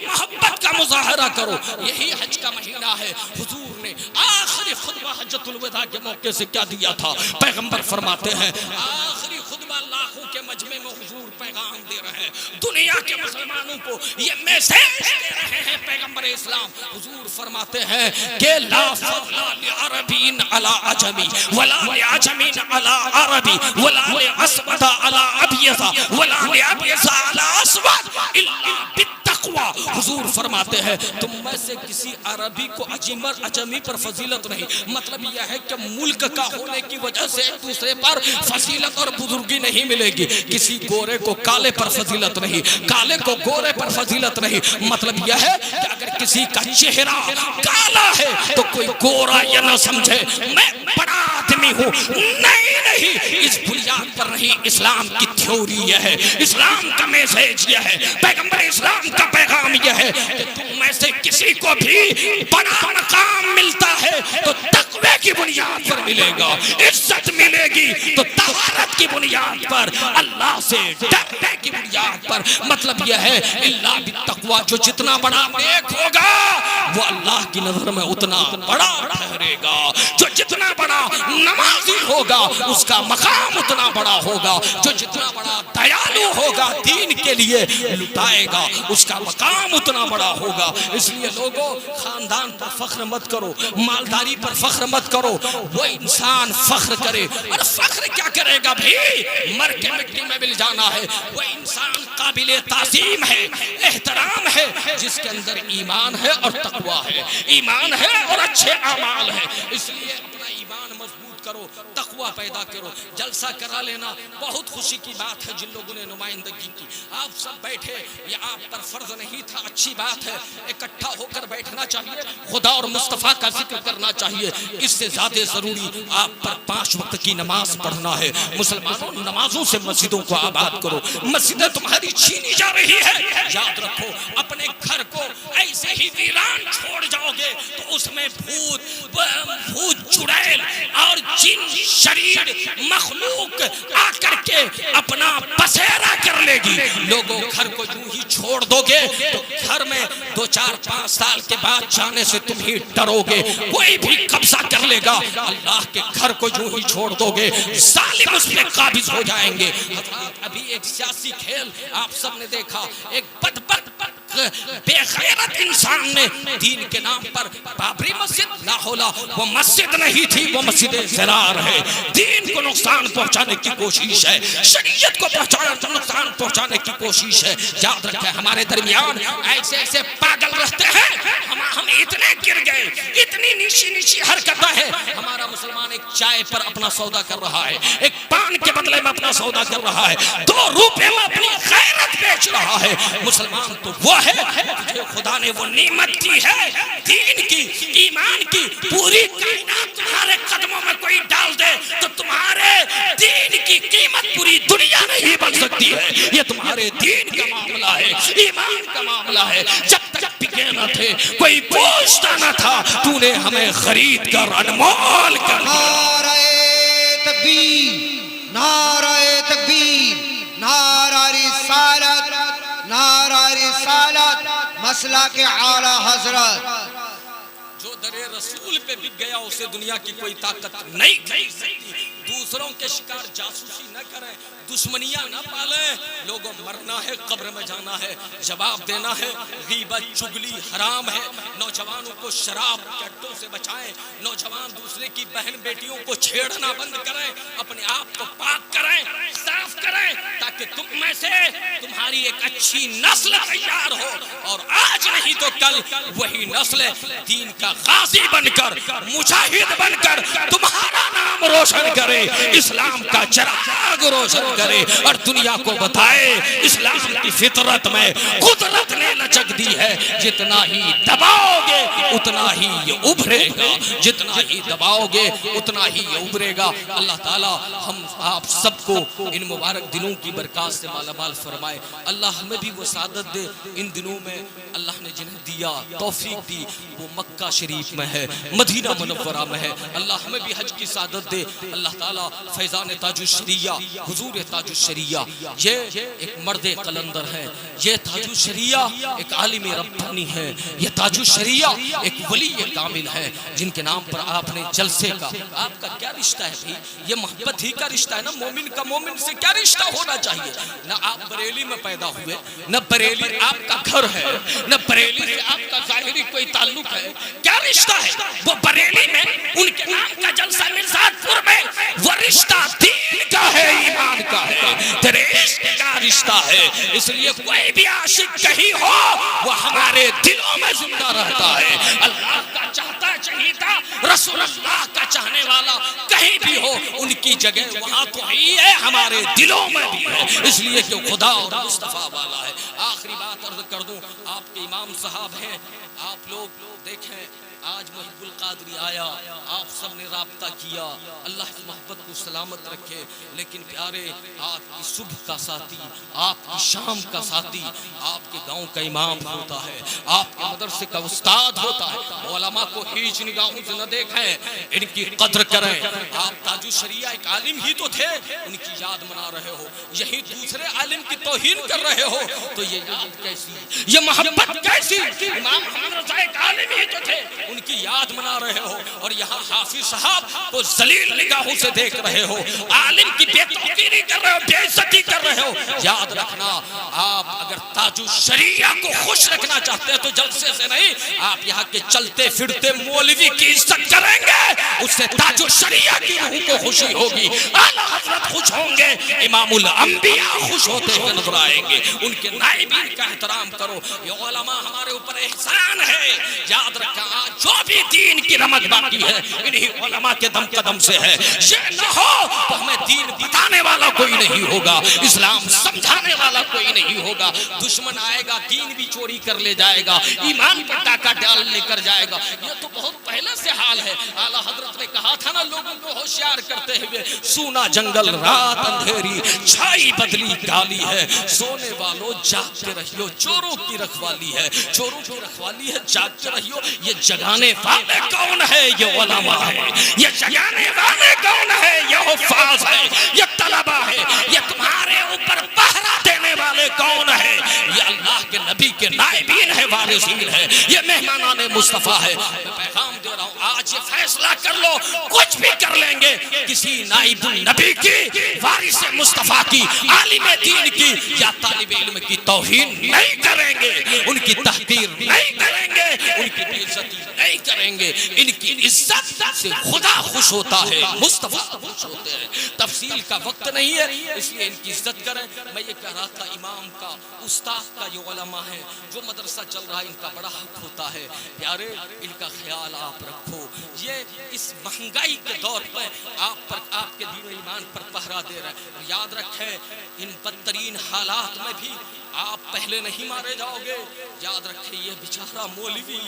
मोहब्बत का मुजाहरा करो। यही हज का महीना है। हुजूर ने आखिरी खुतबा हज्जतुल वदा के मौके से क्या दिया था? पैगंबर फरमाते हैं आखिरी खुतबा लाखों के मजमे में हुजूर पैगाम दे रहे हैं, दुनिया के मुसलमानों को ये मैसेज दे रहे हैं। पैगंबर इस्लाम हुजूर फरमाते हैं कि ला फज़ला लिअरबीन अला अजमी वला लिअजमीन अला अरबी वला लिअस्वद अला अबयज़ वला लिअबयज़ अला अस्वद इल्ला बित्तक़वा। हुजूर फरमाते हैं तुम में से किसी अरबी को अजमी पर फजीलत नहीं। मतलब यह है कि मुल्क का होने की वजह से एक दूसरे पर फजीलत और बुजुर्गी नहीं मिलेगी। किसी गोरे को काले पर फजीलत नहीं, काले को गोरे पर फजीलत नहीं। मतलब यह है कि अगर किसी का चेहरा काला है तो कोई गोरा ये न समझे मैं बड़ा आदमी हूँ। नहीं, इस बुनियाद पर नहीं। इस्लाम की थ्योरी यह है, इस्लाम का मैसेज यह है, पैगंबर इस्लाम का पैगाम यह है कि तुम में से किसी को भी बड़ा मकाम मिलता है तो तकवे की बुनियाद पर मिलेगा, इज्जत मिलेगी तो तहारत की बुनियाद पर, अल्लाह से डरने की बुनियाद पर। मतलब यह है इल्ला बित्तक़वा, जो जितना बड़ा नेक होगा वो अल्लाह की नजर में उतना बड़ा ठहरेगा। जो जितना बड़ा नमाजी होगा उसका मकाम उतना बड़ा होगा। जो जितना बड़ा दयालु होगा, दीन के लिए लुटाएगा, उसका मकाम उतना बड़ा होगा। इसलिए लोगों, खानदान पर फख्र मत करो, मालदारी पर फख्र मत करो। वो इंसान फख्र करे, और फख्र क्या करेगा भाई? मर के मिट्टी में मिल जाना है। वो इंसान काबिले ताज़ीम है, एहतराम है, जिसके अंदर ईमान है और तकवा है, ईमान है और अच्छे अमाल है। इसलिए अपना ईमान मजबूत करो, तकवा पैदा करो। जलसा करा लेना बहुत खुशी की बात है जिन लोगों ने नुमाइंदगी की। आप सब बैठे, ये आप पर फर्ज नहीं था, अच्छी बात है। इकट्ठा होकर बैठना चाहिए, खुदा और मुस्तफ़ा का जिक्र करना चाहिए। इससे ज्यादा जरूरी आप पर 5 वक्त की नमाज पढ़ना है। मुसलमानों, नमाजों से मस्जिदों को आबाद करो। मस्जिदें तुम्हारी छीनी जा रही है, याद रखो। अपने घर को ऐसे ही वीरान छोड़ जाओगे तो उसमें भूत चुड़ैल और जिन शरीर मखलूक आकर के अपना बसेरा कर लेगी। लोगों, घर को यूं ही छोड़ दोगे तो घर में 2, 4, 5 साल के बाद जाने से तुम ही डरोगे, कोई भी कब्जा कर लेगा। अल्लाह के घर को यूं ही छोड़ दोगे, जालिम उस पे काबिज हो जाएंगे। अभी एक सियासी खेल आप सबने देखा, एक बदबख्त बेगैरत इंसान ने दीन के नाम पर बाबरी मस्जिद लाहौला, वो मस्जिद नहीं थी, वो मस्जिद ज़रार है। दीन को नुकसान पहुंचाने की कोशिश है, शरीयत को नुकसान पहुंचाने की कोशिश है। याद रखें, हमारे दरमियान ऐसे ऐसे पागल रहते हैं, हम इतने गिर गए, इतनी नीची नीची हरकतें है। हमारा मुसलमान एक चाय पर अपना सौदा कर रहा है, एक पान के बदले में अपना सौदा कर रहा है, 2 रुपए में अपनी गैरत बेच रहा है। मुसलमान तो वो है जो खुदा ने वो नेमत दी है, दीन की, ईमान की। पूरी कायनात तुम्हारे कदमों में कोई डाल दे तो तुम्हारे दीन की कीमत पूरी दुनिया नहीं बन सकती है। ये तुम्हारे दीन का मामला है, ईमान का मामला है। जब तक बिके न थे, कोई पूछता न था, तूने हमें खरीद कर अनमोल कर दिया। नारे तकबीर, नारे तकबीर, नारा रिसालत, नारा रिसालत, मसला के आला हजरत। जो दरे रसूल पे बिक गया उसे दुनिया की कोई ताकत नहीं खरीद सकती। दूसरों के शिकार जासूसी न करें, दुश्मनियां न पालें। लोगों मरना है, कब्र में जाना है, जवाब देना है। गीबत चुगली हराम है। नौजवानों को शराब के अड्डों से बचाएं। नौजवान दूसरे की बहन बेटियों को छेड़ना बंद करें, अपने आप को पाक करें, साफ करें, ताकि तुम में से तुम्हारी एक अच्छी नस्ल तैयार हो। और आज नहीं तो कल वही नस्ल दीन का गाजी बनकर, मुजाहिद बनकर तुम्हारा नाम रोशन करे, इस्लाम का चिराग रोशन करे और दुनिया को बताए इस्लाम की फितरत में कुदरत ने लचक दी है। जितना ही दबाओगे उतना ही ये उभरेगा, जितना ही दबाओगे उतना ही ये उभरेगा। अल्लाह ताला हम आप सबको इन मुबारक दिनों की बरकत से मालामाल फरमाए। अल्लाह हमें भी वो सादत दे। इन दिनों में अल्लाह ने जिन्हें दिया, तौफीक दी, वो मक्का शरीफ में है, मदीना मुनव्वरा में है। अल्लाह हमें भी हज की सादत दे। अल्लाह ताला फैज़ान ताजुश्शरिया, हुजूर ताजुश्शरिया, ये एक मर्द कलंदर है, ये ताजुश्शरिया एक आलिम रब्बानी है, ये ताजुश्शरिया एक वली कामिल है, जिनके नाम पर आपने जलसे का, आपका क्या रिश्ता है भाई? ये मोहब्बत ही का रिश्ता है ना। मोमिन का मोमिन से क्या रिश्ता होना चाहिए? ना आप बरेली में पैदा हुए, न बरेली आपका घर है, न बरेली से आपका जाहिरी कोई ताल्लुक है। क्या रिश्ता है? वो बरेली में उनके नाम का जलसा मिर्जापुर में, वो रिश्ता दीन का है, ईमान का है, तेरे इश्क का रिश्ता है। इसलिए कोई भी आशिक कहीं हो वो हमारे दिलों में जिंदा रहता है। अल्लाह का चाहता चहीता, रसूलुल्लाह का चाहने वाला कहीं भी हो, उनकी जगह वहाँ तो ही है, हमारे दिलों में भी है। इसलिए कि खुदा और मुस्तफा वाला है। आखिरी बात अर्ज कर दूं, आपके इमाम साहब हैं, आप लोग देखें आज मुहिब्बुल कादरी आया, आप सब ने राब्ता किया। अल्लाह की मोहब्बत को सलामत रखे। लेकिन प्यारे, आपकी सुबह का साथी, आपकी शाम का साथी, आपके गांव का इमाम होता है, आपके मदरसे का उस्ताद होता है। उलमा को हीच निगाहों से न देखें, इनकी कद्र करें। आप ताजुश्शरिया एक आलिम ही तो थे, उनकी याद मना रहे हो, यही दूसरे आलिम की तौहीन कर रहे हो, तो ये याद कैसी, ये मोहब्बत कैसी? इमाम मोहम्मद रज़ा एक आलिम ही तो थे, उनकी याद मना रहे हो, और यहाँ हाफिज साहब को जलील निगाहों से देख रहे हो, आलिम की बेतौकीरी कर रहे हो, बेइज्जती कर रहे हो। याद रखना, आप अगर ताजुश्शरिया को खुश रखना चाहते हैं तो जलसे से नहीं, आप यहाँ के चलते फिरते मौलवी की इज्जत करेंगे, उससे ताजुश्शरिया की रूह को खुशी होगी। आला हज़रत खुश होंगे, इमामुल अंबिया खुश होते हुए नजर आएंगे। उनके नाइबीन का एहतराम करो, ये उलमा हमारे ऊपर एहसान है। याद रखना, आज जो भी दीन की रमक बाकी है इन्हीं उलमा के दम कदम से है। ये न हो तो हमें दीन बताने वाला कोई नहीं होगा, इस्लाम समझाने वाला कोई नहीं होगा। दुश्मन आएगा, दीन भी चोरी कर ले जाएगा, ईमान पर डाका डाल लेकर जाएगा। ये तो बहुत पहले से हाल है। आला हजरत ने कहा था ना, लोगों को होशियार करते हुए, सूना जंगल रात अंधेरी, छाई बदली काली है, सोने वालों जागते रहियो, चोरों की रखवाली है, चोरों की रखवाली है, जागते रहियो। ये जगाने वाले कौन है? ये उलमा है। ये जगाने वाले कौन है? ये हुफ्फाज है, ये तलबा है। ये तुम्हारे ऊपर पहरा देने वाले कौन है? ये अल्लाह के नबी के नाइबीन है, वारिसीन है, ये मेहमानाने मुस्तफा है। मैं पैगाम दे रहा हूँ, आज आज ये फैसला कर लो, कुछ भी कर लेंगे, किसी नाइबुल नबी की, वारिस मुस्तफा की, आलिम दीन की या तालिब इल्म की तौहीन नहीं करेंगे, उनकी तहकीर नहीं करेंगे, उनकी बेइज्जती नहीं करेंगे। इनकी इज्जत से खुदा खुश होता है, मुस्तफा खुश होते हैं। तफसील का वक्त नहीं है, इसलिए इनकी इज्जत करें। मैं ये कह रहा था, इमाम का, उस्ताद का जो उलमा है, जो मदरसा चल रहा है, इनका बड़ा हक होता है। प्यारे, इनका ख्याल आप रखो। ये इस महंगाई के दौर पर आप पर, आपके दीन ईमान पर पहरा दे रहे हैं। याद रखें, इन बदतरीन हालात में भी आप पहले नहीं मारे जाओगे। याद रखें, ये बेचारा मौलवी,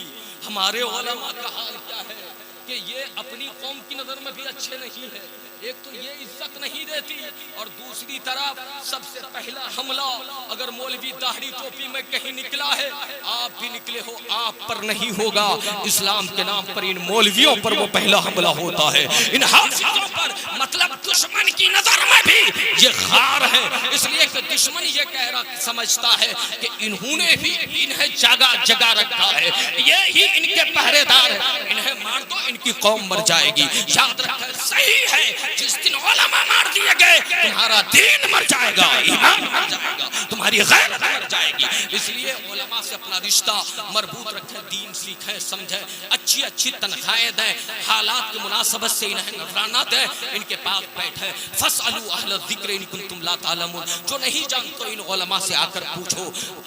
हमारे उलमा का हाल क्या है कि ये अपनी कौम की नजर में भी अच्छे नहीं है। एक तो ये इज्जत नहीं देती, और दूसरी तरफ सबसे पहला हमला अगर मौलवी दाढ़ी टोपी में कहीं निकला है, आप भी निकले हो, आप पर नहीं होगा। इस्लाम के नाम पर इन मौलवियों पर वो पहला हमला होता है, इन हाफिजों पर। मतलब दुश्मन की नजर में भी ये खार है, इसलिए कि दुश्मन ये कह रहा समझता है कि इन्होंने भी इन्हें जगा जगा रखा है, ये ही इनके पहरेदार है, इन्हें मार दो, इनकी कौम मर जाएगी। याद रखें, सही है, जिस दिन उलमा मार दिए गए, तुम्हारा दीन मर जाएगा, ईमान मर जाएगा, तुम्हारी गैरत मर जाएगी। इसलिए उलमा से अपना रिश्ता मरबूत रखें, दीन सीखें, समझें, अच्छी अच्छी तनख्वाहें दें, हालात की मुनासबत से इन्हें नजराना दें, इनके पास बैठे। फसअलू अहल ज़िक्र इन कुंतुम ला तालमून, जो नहीं जानते इन उलमा से आकर पूछो।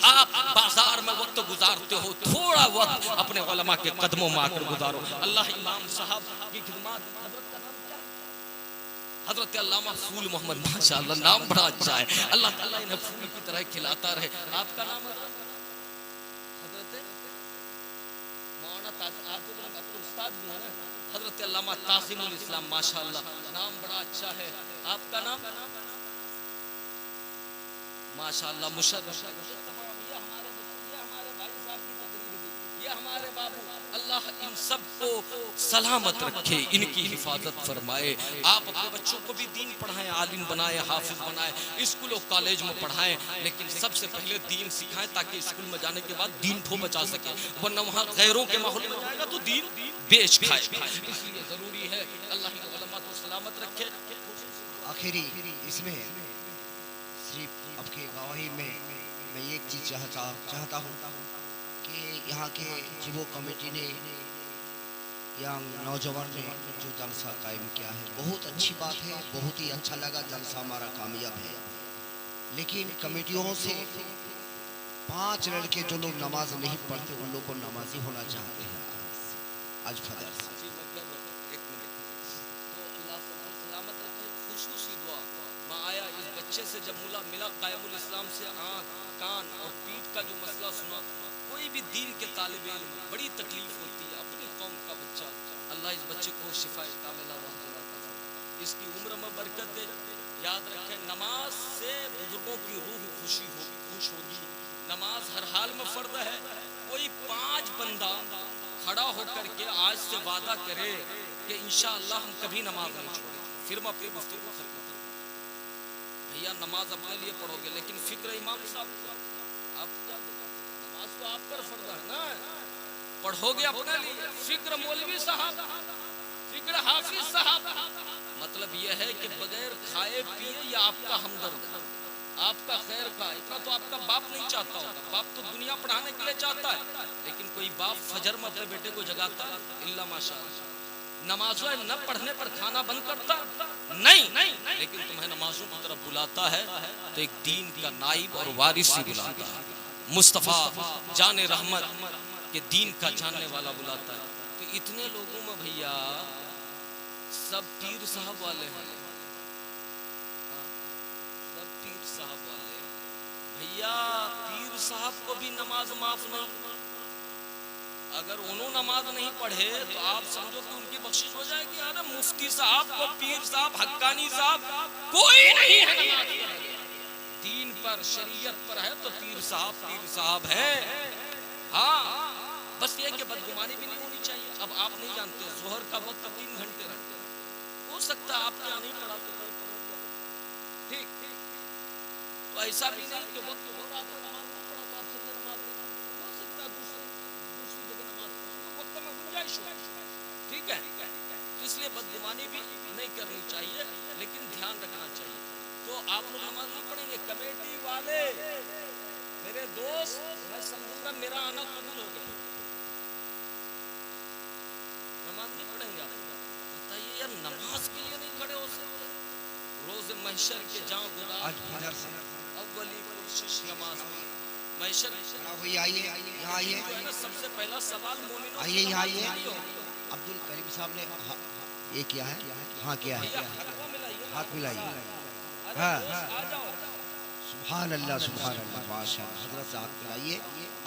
आप बाजार में वक्त गुजारते हो, थोड़ा वक्त अपने उलमा के कदमों में आकर गुजारो। अल्लाह इमाम साहब की खिदमत, हजरत अल्लामा फूल मोहम्मद, माशाअल्लाह नाम बड़ा अच्छा है, अल्लाह ताला इन्हें फूल की तरह खिलाता रहे। आपका नाम हजरत मौलाना आपके उस्ताद भी है ना, हजरत अल्लामा तासिमुल इस्लाम, माशाअल्लाह नाम बड़ा अच्छा है। आपका नाम माशाअल्लाह मुशर्रफ, हमारे बाबू, अल्लाह इन सबको सलामत रखे, इनकी हिफाजत फरमाए। आप अपने बच्चों को भी दीन पढ़ाएं, आलिम बनाए, हाफिज बनाए, स्कूल और कॉलेज में पढ़ाएं, लेकिन सबसे पहले दीन सिखाएं, ताकि स्कूल में जाने के बाद दीन को बचा सके, वरना वहाँ गैरों के माहौल में जाएगा तो दीन बेच खाएगा। इसलिए जरूरी है अल्लाह के उलमा को सलामत रखे। आखिरी इसमें सिर्फ आपके गवाही में मैं एक चीज़ चाहता हूँ कि यहाँ के जुबो कमेटी ने, यंग नौजवान ने जो जलसा कायम किया है, बहुत अच्छी बात है, बहुत ही अच्छा लगा, जलसा हमारा कामयाब है। लेकिन कमेटियों से 5 लड़के जो लोग नमाज नहीं पढ़ते, उन लोग को नमाजी होना चाहते हैं आज फजर से। बच्चे से जब मिला कायमुल इस्लाम से आँख, कान और पीठ का जो मसला सुना, कोई भी दीन के तालिब इल्म बड़ी तकलीफ होती है, अपनी कौम का बच्चा, अल्लाह इस बच्चे को शिफाए कामिला दिलाता है, इसकी उम्र में बरकत दे। याद रखें, नमाज से बुजुर्गों की रूह खुश होगी। नमाज हर हाल में फर्ज है। कोई 5 बंदा खड़ा होकर के आज से वादा करे कि इंशाअल्लाह हम कभी नमाज नहीं छोड़ेंगे, फिर मैं अपनी गुफ्तगू को खत्म करूँ। भैया नमाज अपने लिए पढ़ोगे, लेकिन फिक्र इमाम साहब आप नमाज तो आप पर फर्ज है ना, पढ़ोगे अपने लिए। फिक्र मौलवी साहब, फिक्र हाफिज साहब, मतलब यह है कि बगैर खाए पिए या आपका हमदर्द है, आपका खैर का, इतना तो आपका बाप नहीं चाहता होगा। बाप तो दुनिया पढ़ाने के लिए चाहता है, लेकिन कोई बाप फजर में अपने बेटे को जगाता है? इल्ला माशाअल्लाह। नमाजों न पढ़ने पर खाना बंद करता नहीं, लेकिन तुम्हें नमाजों की तरफ बुलाता है तो एक दीन का नाइब और वारिस ही बुलाता है, मुस्तफ़ा जाने रहमत के दीन का जानने वाला बुलाता है। तो इतने लोगों में भैया सब पीर साहब वाले हैं, सब पीर साहब वाले भैया। पीर साहब को भी नमाज माफ नहीं, अगर उन्होंने नमाज नहीं पढ़े तो आप समझो कि उनकी बख्शिश हो जाएगी। अरे मुफ्ती साहब को, पीर साहब, हक्कानी साहब, कोई नहीं है नमाज दीन पर, शरीयत पर है तो पीर साहब है। हाँ, बस ये कि बदगुमानी भी नहीं होनी चाहिए। अब आप नहीं जानते, जोहर का वक्त 3 घंटे रहते, हो सकता है आपके यहाँ नहीं पढ़ा तो ठीक, तो ऐसा भी नहीं कि वक्त हो रहा तो नमाज नहीं पढ़ा तो आप संजय नमाज हो सकता है, दूसरी जगह नमाज गुंजाइश हो, ठीक ठीक है, तो इसलिए बदगुमानी भी नहीं करनी चाहिए, लेकिन ध्यान रखना चाहिए। तो आप लोग नमाज नहीं पढ़ेंगे, कमेटी वाले मेरे दोस्त, मैं समझूंगा मेरा आना कबूल हो गया। नमाज नहीं पढ़ेंगे आप? बताइए यार, नमाज के लिए नहीं खड़े हो सकते? रोज महशर के जाओ आज फजर से अव्वली कोशिश नमाज महशर आइए, यहाँ आइए, सबसे पहला सवाल मोमिनों आइए, यहाँ आइए। अब्दुल करीम साहब ने ये किया है, हाँ किया है, हाथ मिलाइए। हाँ, सुभान अल्लाह, सुभान अल्लाह, माशाअल्लाह। हजरत से हाथ मिलाइए।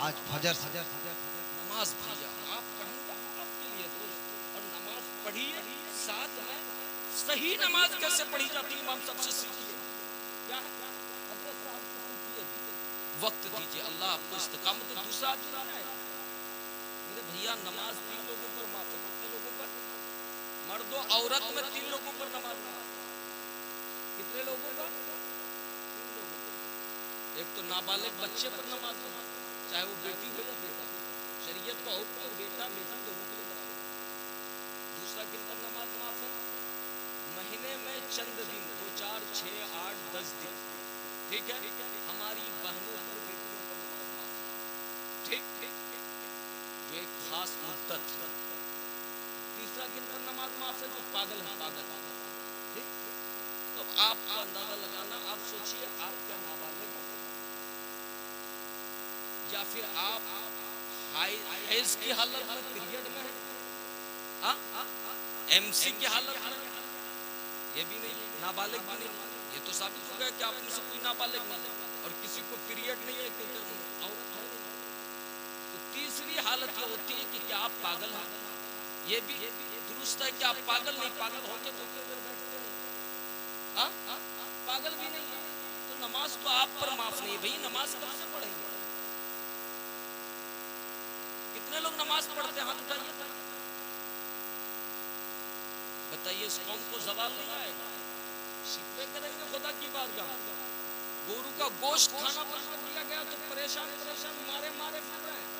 आज फजर से नमाज भैया आप पढ़ेंगे आपके लिए दोस्त, और नमाज पढ़िए साथ में। सही नमाज कैसे पढ़ी जाती है इमाम सबसे सीखिए। क्या है? वक्त दीजिए, अल्लाह आपको इस्तिकामत दे। दूसरा मेरे भैया, नमाज 3 लोगों पर माफ है। कितने लोगों पर? मर्दों औरत में 3 लोगों पर नमाज माफ। कितने लोगों पर? 3 लोगों पर। एक तो नाबालिग बच्चे पर नमाज माफ, चाहे वो बेटी हो या बेटा। शरीयत का हुक्म बेटा बेटी दोनों के लिए बराबर। दूसरा किन पर नमाज माफ है? महीने में चंद दिन, 2, 4, 6, 8, 10 दिन, ठीक है, हमारी बहनों पर बेटियों पर नमाज माफ, ठीक, जो एक खास मुद्दत। तीसरा किन पर नमाज माफ है? जो पागल है, पागल, ठीक। तो आपको अंदाजा लगाना, आप सोचिए आप क्या नाबालिग या फिर आप हैज की हालत में, पीरियड में है, एमसी की हालत में, ये भी नहीं, नाबालिग भी नहीं। ये तो साबित हो गया कि आप में से कोई नाबालिग नहीं है, और किसी को पीरियड नहीं है क्योंकि औरत है। तो तीसरी हालत ये होती है कि क्या आप पागल हैं? ये भी दुरुस्त है कि आप पागल नहीं, पागल होके तो बैठते हैं, पागल भी नहीं है। तो नमाज तो आप पर माफ नहीं है भाई। नमाज कब से पढ़ेंगे? कितने लोग नमाज पढ़ते हैं? हाथ उठाइए, बताइए। इस कौम को जवाल नहीं आएगा, शिकवे करेंगे खुदा की बारगाह। गोरू का गोश्त खाना बंद कर दिया गया तो परेशान मारे फिर रहे हैं।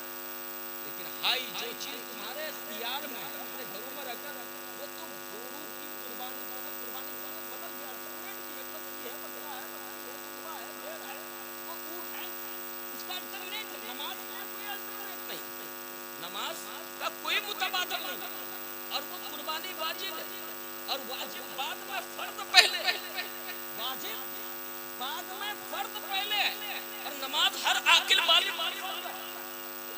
लेकिन हाई जो चीज तुम्हारे इख्तियार में है, अपने घरों में रखकर, वो तो गोरू की कुर्बानी बदल गया, वो ऊँट है, उसका अल्टरनेट नमाज नहीं। नमाज का कोई मुतबादल नहीं, और वो कुर्बानी वाजिब है, और वाजिब बाद में फर्द पहले, वाजिब बाद में फर्द पहले, और नमाज हर आकिल बालिग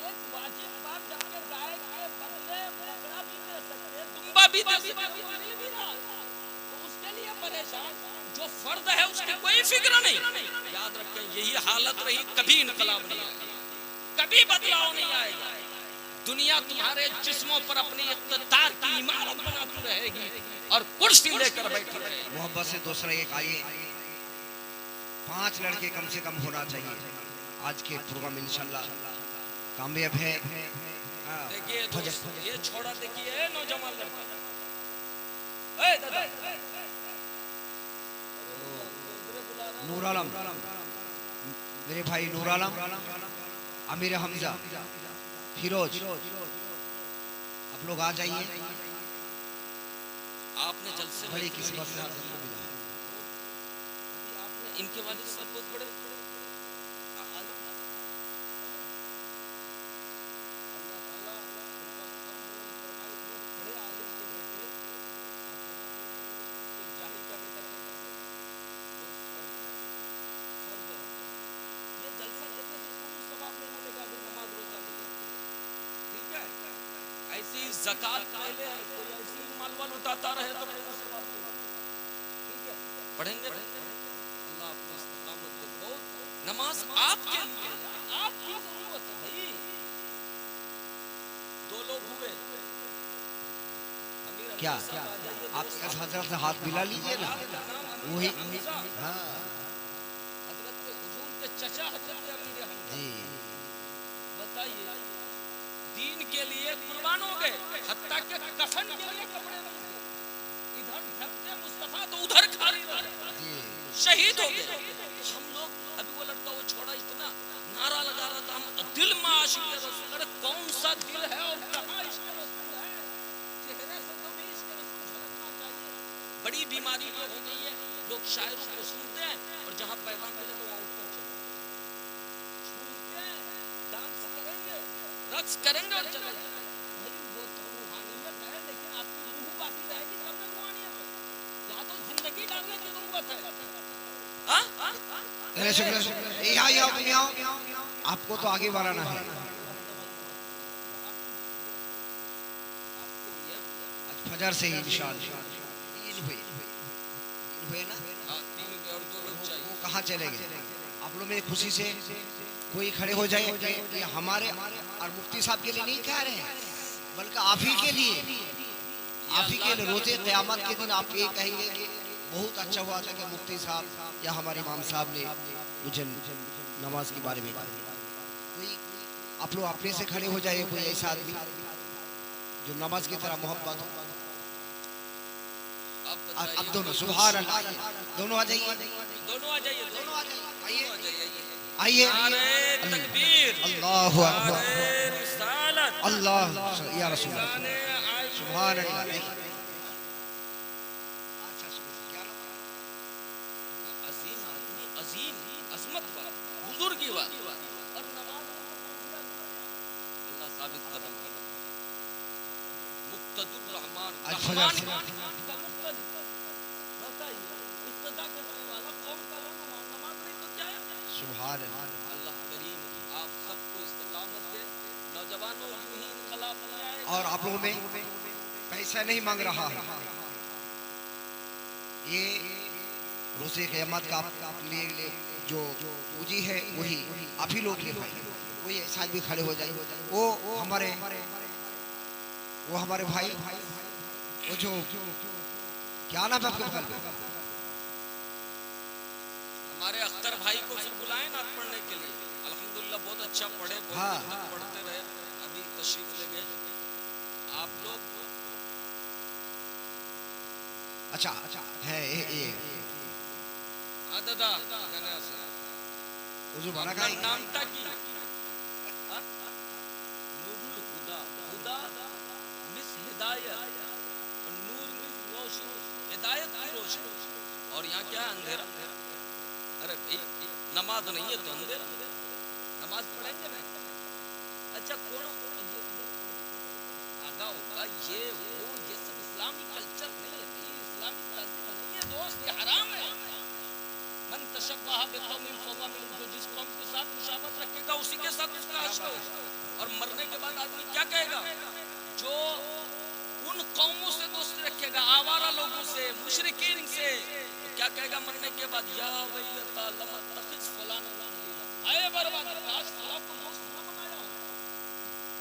एक वाजिब बात। जबकि गाय के बदले बकरा भी दे सकते, दुम्बा भी दे सकते, तो उसके लिए परेशान। जो फर्द है उसकी कोई फिक्र नहीं। याद रखें, यही हालत रही, कभी इनकलाब नहीं आएगा, कभी बदलाव नहीं आएगा। दुनिया तुम्हारे जिस्मों पर अपनी इख्तियार की इमारत बनाती रहेगी और कुर्सी लेकर बैठी रहेगी। मोहब्बत से दूसरा एक आइए। 5 लड़के कम से कम होना चाहिए। आज के प्रोग्राम इंशाल्लाह कामयाब है। देखिए दोस्त, ये छोड़ा देखिए, नौजवान लड़का, नूर आलम, मेरे भाई नूर आलम, अमीर हमजा, फिरोज, आप लोग आ जाइए। आपने जलसे बड़ी किस्मत से आपने इनके वालिद साहब बहुत बड़े ऐसी ज़कात पहले है, कोई ऐसी मालवाल उठाता रहे तो ठीक है, पढ़ेंगे। अल्लाह आपको इस्तिकामत दे। बहुत नमाज आपके लिए, आपकी जरूरत है भाई। 2 लोग हुए, क्या आप हजरत से हाथ मिला लीजिए ना, वही हाँ, हजरत हुजूर के चचा हजरत अमीर हमजा जी, बताइए, दीन के लिए कुर्बान हो गए, हत्ता के कफन के लिए कपड़े नहीं थे, इधर ढकते मुस्तफा तो उधर खाली रहे, शहीद हो गए। हम लोग अभी वो लड़का वो छोड़ा इतना नारा लगा रहा था, हम दिल में आशिक रसूल। अरे कौन सा दिल है और कहाँ इश्क रसूल है? चेहरे से बड़ी बीमारी जो हो गई है, लोग शायरों को सुनते हैं और जहां पैगाम मिले तो वहां उठकर चले सुनते हैं, डांस करेंगे, रक्स करेंगे और चले जाएंगे। भाई वो तो रूहानियत है, लेकिन आपकी रूह बाकी रहेगी तब तक रूहानियत है। यहाँ तो जिंदगी डालने की जरूरत है। आपको तो आगे बढ़ाना है। आज फजर से ही इंशाअल्लाह हुए ना, वो कहाँ चले गए? आप लोग मेरी खुशी से कोई खड़े हो जाए, ये हमारे और मुफ्ती साहब के लिए नहीं कह रहे हैं, बल्कि आप ही के लिए, आप ही के लिए। रोज़े क़यामत के दिन आप ये कहेंगे कि बहुत अच्छा हुआ था कि मुफ्ती साहब या हमारे इमाम साहब ने मुझे नमाज के बारे में कहा। कोई आप लोग अपने से खड़े हो जाए, कोई ऐसा आदमी जो नमाज की तरह मोहब्बत हो। अब दोनों सुभान अल्लाह, दोनों आ जाइए, दोनों आ जाइए, दोनों आ जाइए, आइए। तकबीर, अल्लाहु अकबर, रिसालत, अल्लाह या रसूल, सुभान अल्लाह। अजीम आदमी, अजीम अजमत वाला, बुजुर्गी वाला और नमाज अल्लाह साबित कदम है। मुक्तदुर रहमान, आज फजर से सुभान अल्लाह करीम आप सबको इस्तिकामत दे। नौजवानों यूं ही इनकलाब हो जाए। और आप लोगों में पैसा नहीं मांग रहा है, ये रोज़े क़यामत का आप लिए जो पूंजी है वही आप ही लोग ले पाए। कोई ऐसा आदमी खड़े हो जाए, वो हमारे भाई, वो जो क्या नाम है आपके बगल में, हमारे अख्तर भाई को फिर बुलाएं नात पढ़ने के लिए। अल्हम्दुलिल्लाह बहुत अच्छा पढ़े, बहुत हाँ। तक पढ़ते रहे, अभी तशरीफ ले गए। आप लोग अच्छा है ये दादा जाने आसा उजू बना अपना नाम था की नूरुल हुदा, हुदा मिस हिदायत और नूर मिस रोशनी, हिदायत की रोशनी। और यहाँ क्या है? अंधेरा। अरे भाई नमाज नहीं है तो अंधेरा, नमाज पढ़ेंगे ना। अच्छा कौन आगा होगा? ये वो ये सब इस्लामी कल्चर नहीं है, इस्लामी तहजीब नहीं है दोस्त, ये हराम है। मन तशब्बह बिक़ौमिन फहुवा मिनहुम, जो जिस कौम के साथ मुशाबहत रखेगा उसी के साथ उसका हश्र होगा। और मरने के बाद आदमी क्या कहेगा? जो उन कौमों से दोस्ती रखेगा, आवारा लोगों से, मुशरिकीन से, तो क्या कहेगा मरने के बाद? या वैलता लम अत्तखिज़ फलाना खलीला, आए बर्बाद, काश फलां को दोस्त ना बनाया हो।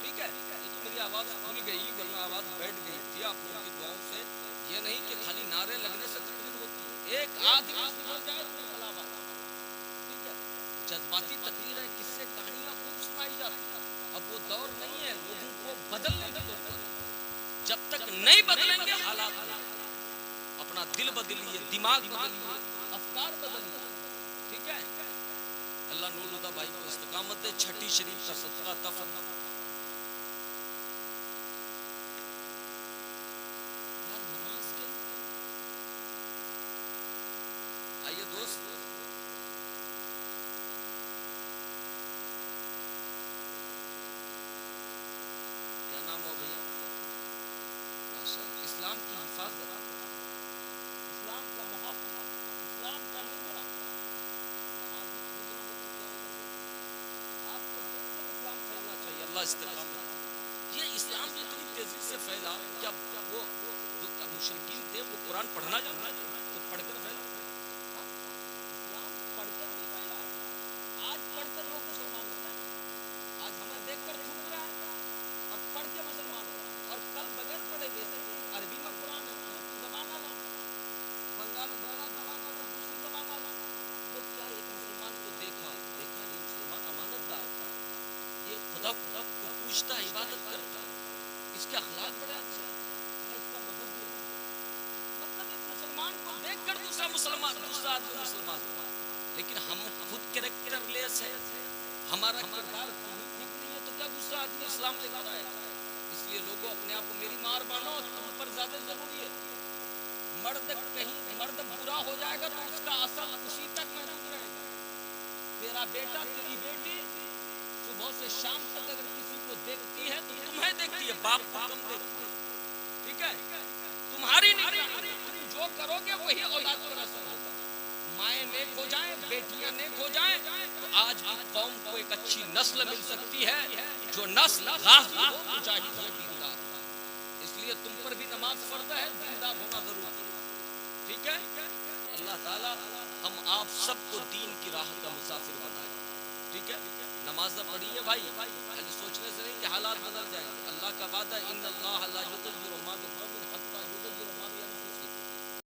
ठीक है, ये तो मेरी आवाज खुल गई, वरना आवाज बैठ गई थी आप लोगों की दुआओं से। ये नहीं कि खाली नारे लगने से तकरीर होती है, एक आदमी सुधर जाए तो इनकलाब आता है। ठीक है, जज्बाती तकरीर है, किससे कहानियां खूब सुनाई जाती है। अब वो दौर नहीं है, लोगों को बदलने की जरूरत है। जब तक नहीं बदलेंगे हालात नहीं। अपना दिल बदलिए, दिमाग बदलिए, अफकार बदलिए। ठीक है, अल्लाह नूरुल्लाह भाई को इस्तिकामत दे। छठी शरीफ का सदका अता फरमा। यार नमाज के आइए दोस्त, क्या नाम हो भैया? माशाअल्लाह, इस्लाम की हिफाजत, इस्लाम का मुहाफ़िज़, इस्लाम का निगरान। आपको बिल्कुल इस्लाम फैलना चाहिए, अल्लाह इस्तिक़ामत। ये इस्लाम भी इतनी तेजी से फैला, क्या वो जो मुशरिकीन थे वो कुरान पढ़ना जानते थे तो पढ़कर फैला? इस्लाम पढ़कर नहीं फैला। आज पढ़कर लोग मुसलमान हो गए। आज हमें देखकर थूक रहा है और पढ़ के मुसलमान हो, और कल बगैर पढ़े वैसे अरबी में कुरान है, दूसरी जबान आला, बंगाल बड़ा जबान आला, दूसरी जबान आला। वो क्या एक मुसलमान को देखा ये मुसलमान अमानतदार, ये खुदा को पूछता, इबादत करता, इसके अखलाक बड़े अच्छे, मैं इसका मदद दे। मतलब एक मुसलमान को देखकर दूसरा आदमी मुसलमान। लेकिन हम खुद कैरेक्टरलेस है, हमारा किरदार ठीक नहीं है, तो क्या दूसरा आदमी इस्लाम लेकर आएगा? इसलिए लोगों अपने आप को मेरी मार मानो, तुम पर ज्यादा जरूरी है। मर्द कहीं मर्द बुरा हो जाएगा तो उसका असर उसी तक महदूद रहेगा। तेरा बेटा तेरी बेटी सुबह से शाम तक अगर किसी को देखती है तो तुम्हें देखती है, बाप को कम देखती है, ठीक है? तुम्हारी निगरानी, तुम जो करोगे वही औलाद पर असर होगा। माएँ नेक हो जाएं, बेटियां नेक हो जाएं तो आज की कौम को एक अच्छी नस्ल मिल सकती है, जो नस्ल गाज़ी हो, मुजाहिद हो, दीनदार। इसलिए तुम पर भी नमाज फर्ज है, दीनदार होना जरूरी है, ठीक है? अल्लाह ताला हम आप सबको दीन की राह का मुसाफिर बनाए, ठीक है? नमाज पढ़िए भाई, खाली सोचने से नहीं कि हालात बदल जाएंगे। अल्लाह का वादा, इन्नल्लाह ला